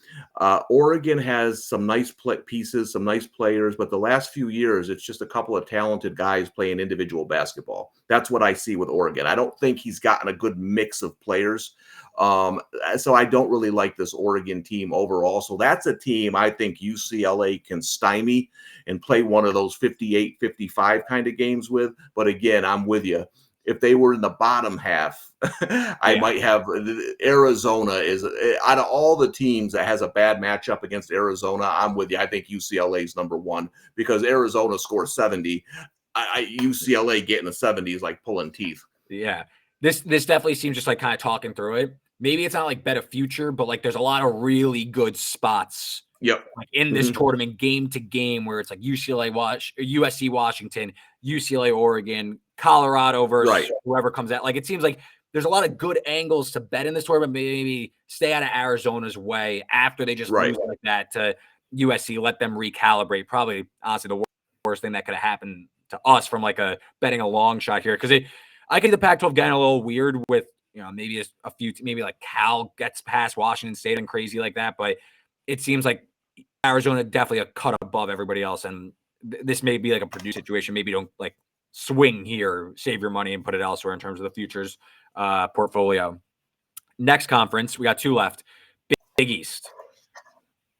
S2: Oregon has some nice pieces, some nice players, but the last few years, it's just a couple of talented guys playing individual basketball. That's what I see with Oregon. I don't think he's gotten a good mix of players. So I don't really like this Oregon team overall. So that's a team I think UCLA can stymie and play one of those 58-55 kind of games with. But again, I'm with you. If they were in the bottom half, I
S1: Yeah.
S2: might have Arizona is out of all the teams that has a bad matchup against Arizona. I'm with you. I think UCLA is number one because Arizona scores 70. UCLA getting a 70 is like pulling teeth.
S1: Yeah. This definitely seems just like kind of talking through it. Maybe it's not like bet a future, but like there's a lot of really good spots
S2: Yep.
S1: like in this tournament game to game where it's like USC Washington, UCLA Oregon, Colorado versus whoever comes out. Like it seems like there's a lot of good angles to bet in this tournament. Maybe stay out of Arizona's way after they just lose like that to USC, let them recalibrate. Probably honestly the worst thing that could have happened to us from like a betting a long shot here. Because I think the Pac-12 getting a little weird with, maybe a few, maybe like Cal gets past Washington State and crazy like that. But it seems like Arizona definitely a cut above everybody else. And this may be like a Purdue situation. Maybe don't like swing here, save your money and put it elsewhere in terms of the futures portfolio. Next conference, we got 2 left. Big East.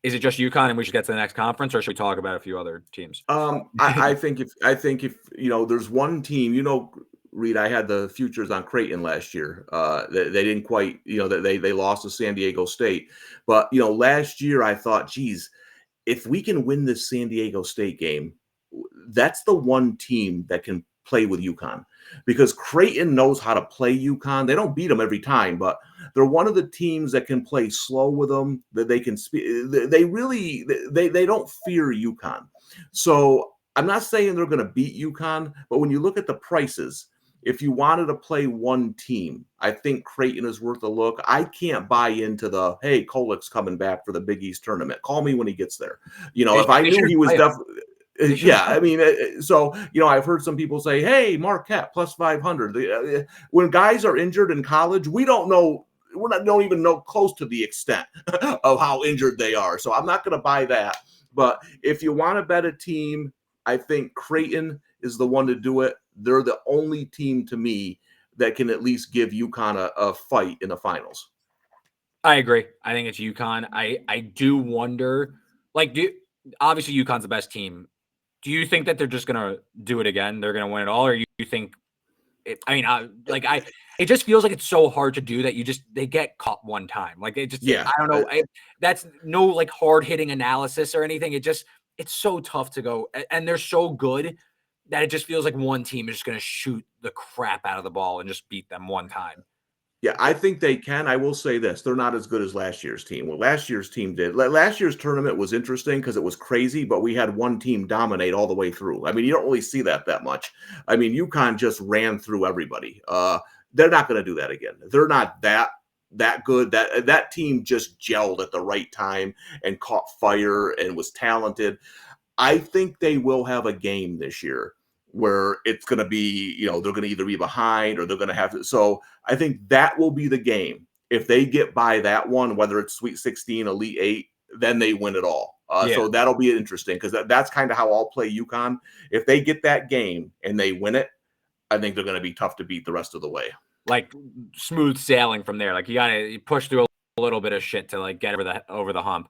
S1: Is it just UConn and we should get to the next conference, or should we talk about a few other teams?
S2: I think if there's one team, Reed, I had the futures on Creighton last year. They didn't quite, they lost to San Diego State. But, last year I thought, geez, if we can win this San Diego State game, that's the one team that can play with UConn because Creighton knows how to play UConn. They don't beat them every time, but they're one of the teams that can play slow with them, that they can speak. They don't fear UConn. So I'm not saying they're going to beat UConn, but when you look at the prices, if you wanted to play one team, I think Creighton is worth a look. I can't buy into the, hey, Kolik's coming back for the Big East tournament. Call me when he gets there. If I knew he was definitely, yeah, I mean, so, I've heard some people say, hey, Marquette plus 500. When guys are injured in college, we don't know. Don't even know close to the extent of how injured they are. So I'm not going to buy that. But if you want to bet a team, I think Creighton is the one to do it. They're the only team to me that can at least give UConn a fight in the finals.
S1: I agree. I think it's UConn. I do wonder, like, obviously UConn's the best team. Do you think that they're just gonna do it again? They're gonna win it all, or you think? It just feels like it's so hard to do that. They get caught one time. Like it just, I don't know. That's no like hard hitting analysis or anything. It's so tough to go, and they're so good that it just feels like one team is just gonna shoot the crap out of the ball and just beat them one time.
S2: Yeah, I think they can. I will say this. They're not as good as last year's team. Well, last year's team did. Last year's tournament was interesting because it was crazy, but we had one team dominate all the way through. I mean, you don't really see that much. I mean, UConn just ran through everybody. They're not going to do that again. They're not that good. That team just gelled at the right time and caught fire and was talented. I think they will have a game this year where it's going to be, they're going to either be behind or they're going to have to. So I think that will be the game. If they get by that one, whether it's Sweet 16, Elite 8, then they win it all. So that'll be interesting because that's kind of how I'll play UConn. If they get that game and they win it, I think they're going to be tough to beat the rest of the way.
S1: like smooth sailing from there. Like you got to push through a little bit of shit to like get over the hump.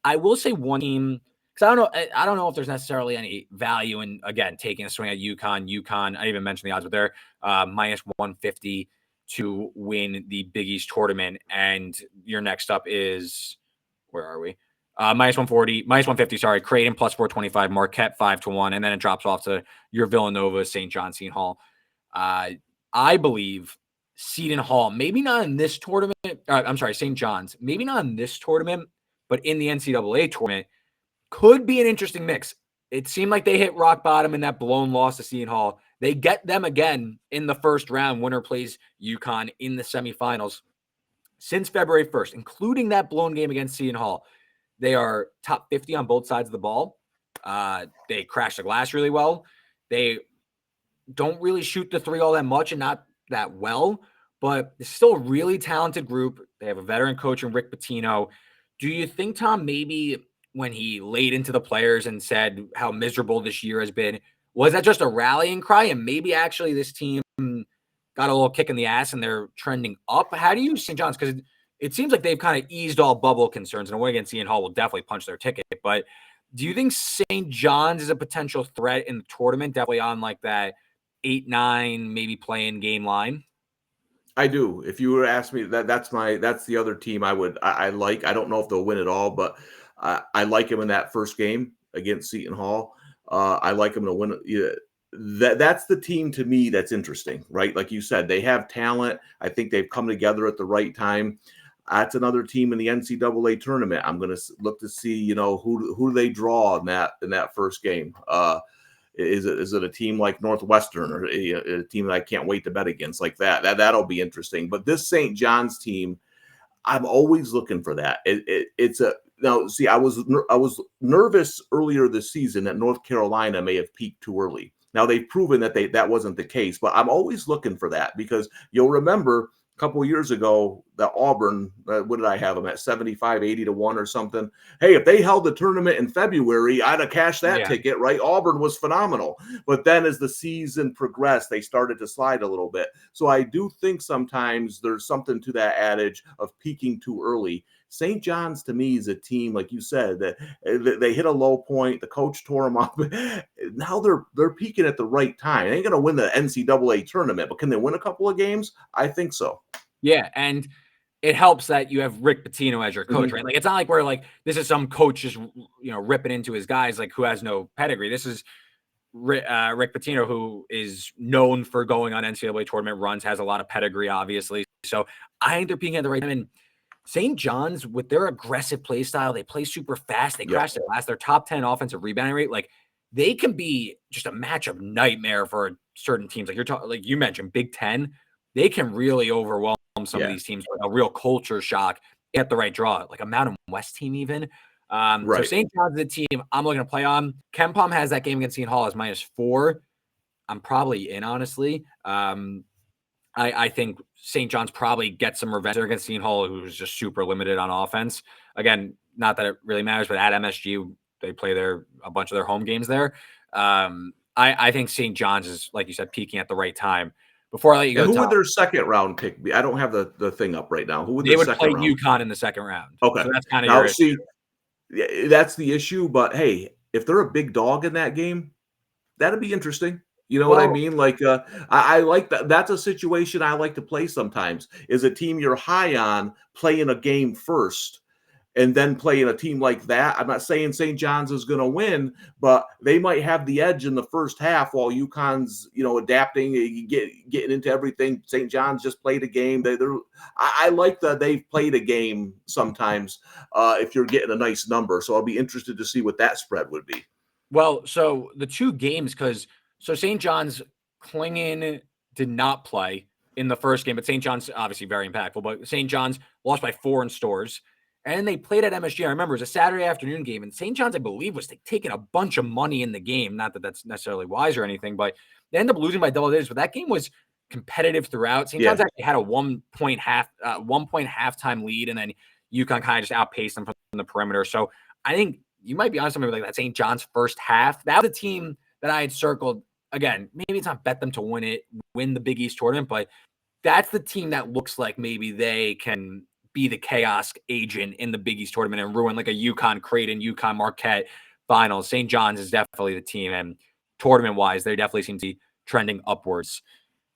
S1: I will say one team because I don't know if there's necessarily any value in again taking a swing at UConn. UConn, I even mentioned the odds, but they're minus 150 to win the Big East tournament. And your next up is where are we? Minus 140, minus 150, sorry, Creighton plus 425, Marquette 5-1, and then it drops off to your Villanova, St. John, Seton Hall. I believe Seton Hall, maybe not in this tournament. I'm sorry, St. John's, maybe not in this tournament, but in the NCAA tournament, could be an interesting mix. It seemed like they hit rock bottom in that blown loss to Seton Hall. They get them again in the first round. Winner plays UConn in the semifinals since February 1st, including that blown game against Seton Hall. They are top 50 on both sides of the ball. They crash the glass really well. They don't really shoot the three all that much and not that well, but it's still a really talented group. They have a veteran coach in Rick Pitino. Do you think, Tom, maybe when he laid into the players and said how miserable this year has been, was that just a rallying cry? And maybe actually this team got a little kick in the ass and they're trending up. How do you see St. John's? Because it seems like they've kind of eased all bubble concerns, and a win against Seton Hall will definitely punch their ticket. But do you think St. John's is a potential threat in the tournament? Definitely on like that 8-9, maybe playing game line.
S2: I do. If you were to ask me, that's the other team I like. I don't know if they'll win it all, but I like them in that first game against Seton Hall. I like them to win. Yeah, that's the team to me that's interesting, right? Like you said, they have talent. I think they've come together at the right time. That's another team in the NCAA tournament. I'm going to look to see, who do they draw in that first game. Is it a team like Northwestern or a team that I can't wait to bet against like that? That'll be interesting. But this St. John's team, I'm always looking for that. It's a now. See, I was nervous earlier this season that North Carolina may have peaked too early. Now they've proven that wasn't the case, but I'm always looking for that because you'll remember a couple of years ago that Auburn, what did I have them at 75, 80 to 1 or something? Hey, if they held the tournament in February, I'd have cashed that ticket, right? Auburn was phenomenal. But then as the season progressed, they started to slide a little bit. So I do think sometimes there's something to that adage of peaking too early. St. John's to me is a team, like you said, that they hit a low point. The coach tore them up. Now they're peaking at the right time. They ain't going to win the NCAA tournament, but can they win a couple of games? I think so.
S1: Yeah, and it helps that you have Rick Pitino as your coach, right? Like it's not like we're like this is some coach just ripping into his guys like who has no pedigree. This is Rick Pitino, who is known for going on NCAA tournament runs, has a lot of pedigree, obviously. So I think they're peaking at the right time. And St. John's, with their aggressive play style, they play super fast. They crash their glass. Their top 10 offensive rebounding rate, like they can be just a matchup nightmare for certain teams. Like you're talking, like you mentioned, Big Ten, they can really overwhelm some of these teams with a real culture shock at the right draw, like a Mountain West team even. So St. John's is a team I'm looking to play on. KenPom has that game against Seton Hall as -4. I'm probably in, honestly. I think St. John's probably gets some revenge against Seton Hall, who was just super limited on offense. Again, not that it really matters, but at MSG, they play a bunch of their home games there. I think St. John's is, like you said, peaking at the right time. Before I let you go,
S2: who
S1: Tom,
S2: would their second round pick be? I don't have the thing up right now. Who would
S1: they would
S2: second
S1: play
S2: round?
S1: UConn in the second round.
S2: Okay,
S1: So that's kind of
S2: now
S1: your issue.
S2: see, that's the issue. But hey, if they're a big dog in that game, that'd be interesting. You know what I mean? Like, I like that. That's a situation I like to play sometimes. Is a team you're high on playing a game first, and then playing a team like that. I'm not saying St. John's is going to win, but they might have the edge in the first half while UConn's, adapting, getting into everything. St. John's just played a game. I like that they've played a game sometimes if you're getting a nice number. So I'll be interested to see what that spread would be.
S1: Well, so the two games, so St. John's Klingen did not play in the first game, but St. John's obviously very impactful. But St. John's lost by 4 in Stores, and they played at MSG. I remember it was a Saturday afternoon game, and St. John's, I believe, was taking a bunch of money in the game. Not that that's necessarily wise or anything, but they ended up losing by double digits. But that game was competitive throughout. St. John's actually had a 1 point halftime lead, and then UConn kind of just outpaced them from the perimeter. So I think you might be on something like that St. John's first half. That was a team that I had circled. Again, maybe it's not bet them to win the Big East tournament, but that's the team that looks like maybe they can be the chaos agent in the Big East tournament and ruin like a UConn Creighton, UConn Marquette finals. St. John's is definitely the team, and tournament wise, they definitely seem to be trending upwards.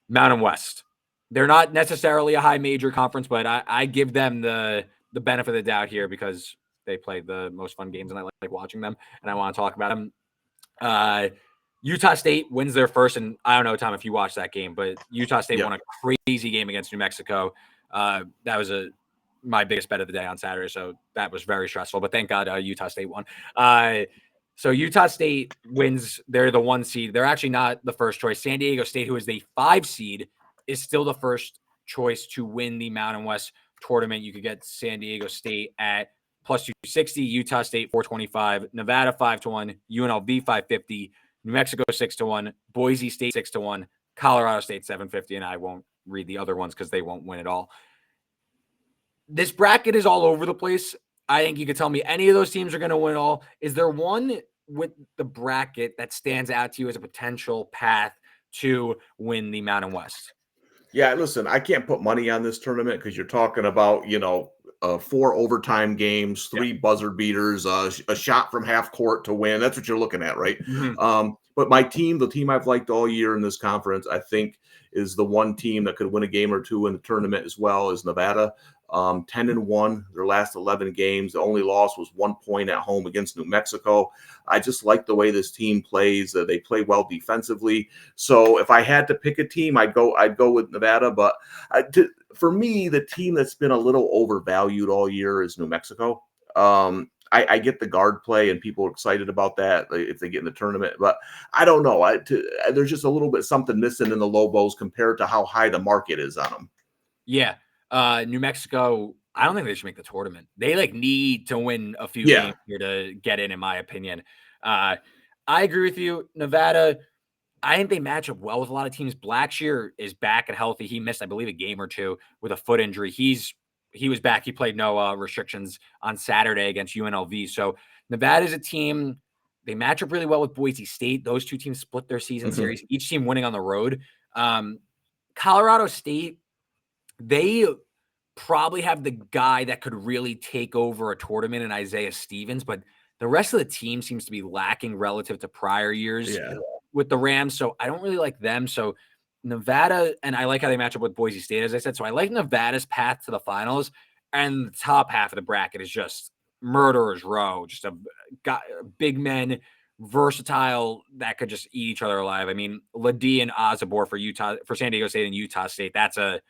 S1: Mountain West, they're not necessarily a high major conference, but I give them the benefit of the doubt here because they play the most fun games and I like watching them and I want to talk about them. Uh, Utah State wins their first, and I don't know, Tom, if you watched that game, but Utah State won a crazy game against New Mexico. That was my biggest bet of the day on Saturday, so that was very stressful. But thank God Utah State won. So Utah State wins. They're the 1 seed. They're actually not the first choice. San Diego State, who is the 5 seed, is still the first choice to win the Mountain West tournament. You could get San Diego State at plus 260, Utah State 425, Nevada 5-1, UNLV 550, New Mexico 6-1, Boise State 6-1, Colorado State 750, and I won't read the other ones because they won't win at all. This bracket is all over the place. I think you could tell me any of those teams are going to win all. Is there one with the bracket that stands out to you as a potential path to win the Mountain West?
S2: Yeah, listen, I can't put money on this tournament because you're talking about, 4 overtime games, 3 buzzer beaters, a shot from half court to win. That's what you're looking at, right?
S1: Mm-hmm.
S2: But my team, the team I've liked all year in this conference, I think is the one team that could win a game or two in the tournament as well, is Nevada. 10-1 their last 11 games. The only loss was 1 point at home against New Mexico. I just like the way this team plays. They play well defensively. So if I had to pick a team, I'd go with Nevada. But for me, the team that's been a little overvalued all year is New Mexico. I get the guard play, and people are excited about that if they get in the tournament. But I don't know. There's just a little bit something missing in the Lobos compared to how high the market is on them.
S1: Yeah. New Mexico, I don't think they should make the tournament. They need to win a few games here to get in my opinion. I agree with you. Nevada, I think they match up well with a lot of teams. Blackshear is back and healthy. He missed, I believe, a game or two with a foot injury. He was back. He played no restrictions on Saturday against UNLV. So Nevada is a team. They match up really well with Boise State. Those two teams split their season series, each team winning on the road. Colorado State, they probably have the guy that could really take over a tournament in Isaiah Stevens, but the rest of the team seems to be lacking relative to prior years with the Rams. So I don't really like them. So Nevada, and I like how they match up with Boise State, as I said. So I like Nevada's path to the finals. And the top half of the bracket is just murderer's row, just a big men, versatile that could just eat each other alive. I mean, Ladie and Ozabor for San Diego State and Utah State. That's a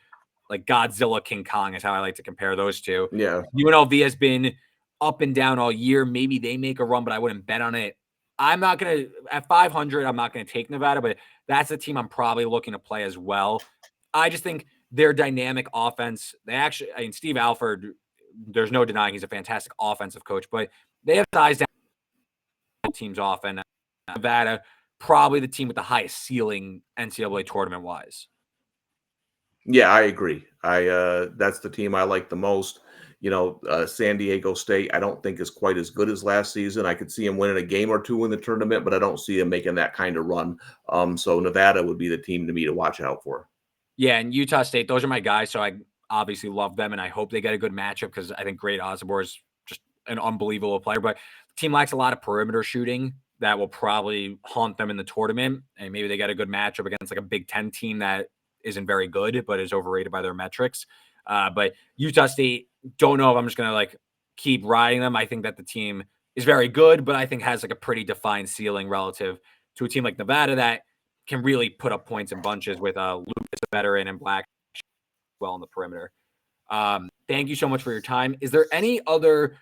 S1: Godzilla King Kong is how I like to compare those two.
S2: Yeah.
S1: UNLV has been up and down all year. Maybe they make a run, but I wouldn't bet on it. I'm not going to, at 500, I'm not going to take Nevada, but that's a team I'm probably looking to play as well. I just think their dynamic offense, Steve Alford, there's no denying he's a fantastic offensive coach, but they have size down teams off, and Nevada, probably the team with the highest ceiling NCAA tournament wise.
S2: Yeah, I agree. That's the team I like the most. San Diego State, I don't think is quite as good as last season. I could see him winning a game or two in the tournament, but I don't see him making that kind of run. So Nevada would be the team to me to watch out for.
S1: Yeah, and Utah State, those are my guys. So I obviously love them, and I hope they get a good matchup because I think Great Ozabor is just an unbelievable player. But the team lacks a lot of perimeter shooting that will probably haunt them in the tournament. And maybe they get a good matchup against a Big Ten team that isn't very good, but is overrated by their metrics. But Utah State, don't know if I'm just going to keep riding them. I think that the team is very good, but I think has a pretty defined ceiling relative to a team like Nevada that can really put up points in bunches with Lucas, a veteran, and Black well on the perimeter. Thank you so much for your time. Is there any other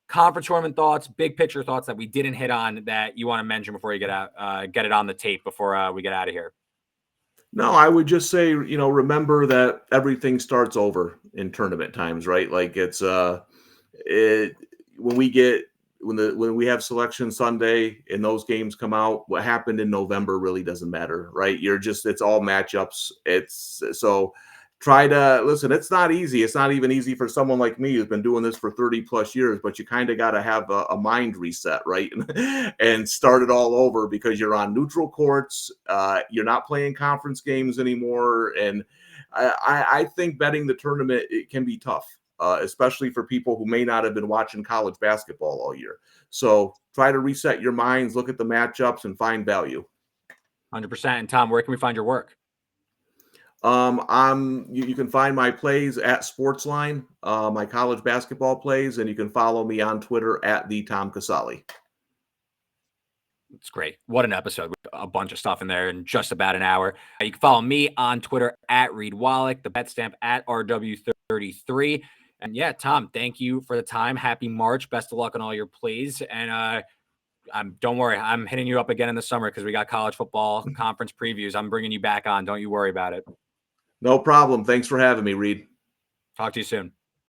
S1: conference tournament thoughts, big picture thoughts that we didn't hit on that you want to mention before you get it on the tape before we get out of here?
S2: No, I would just say, remember that everything starts over in tournament times, right? It's when we have selection Sunday and those games come out, what happened in November really doesn't matter, right? It's all matchups. So try to listen. It's not easy. It's not even easy for someone like me who's been doing this for 30 plus years, but you kind of got to have a mind reset, right? And start it all over because you're on neutral courts. You're not playing conference games anymore. And I think betting the tournament, it can be tough, especially for people who may not have been watching college basketball all year. So try to reset your minds, look at the matchups, and find value.
S1: 100%. And Tom, where can we find your work?
S2: You can find my plays at Sportsline, my college basketball plays, and you can follow me on Twitter at the Tom Casale.
S1: It's great. What an episode. A bunch of stuff in there in just about an hour. You can follow me on Twitter at Reed Wallach, the bet stamp at RW33. And yeah, Tom, thank you for the time. Happy March. Best of luck on all your plays. And don't worry, I'm hitting you up again in the summer because we got college football conference previews. I'm bringing you back on. Don't you worry about it.
S2: No problem. Thanks for having me, Reed.
S1: Talk to you soon.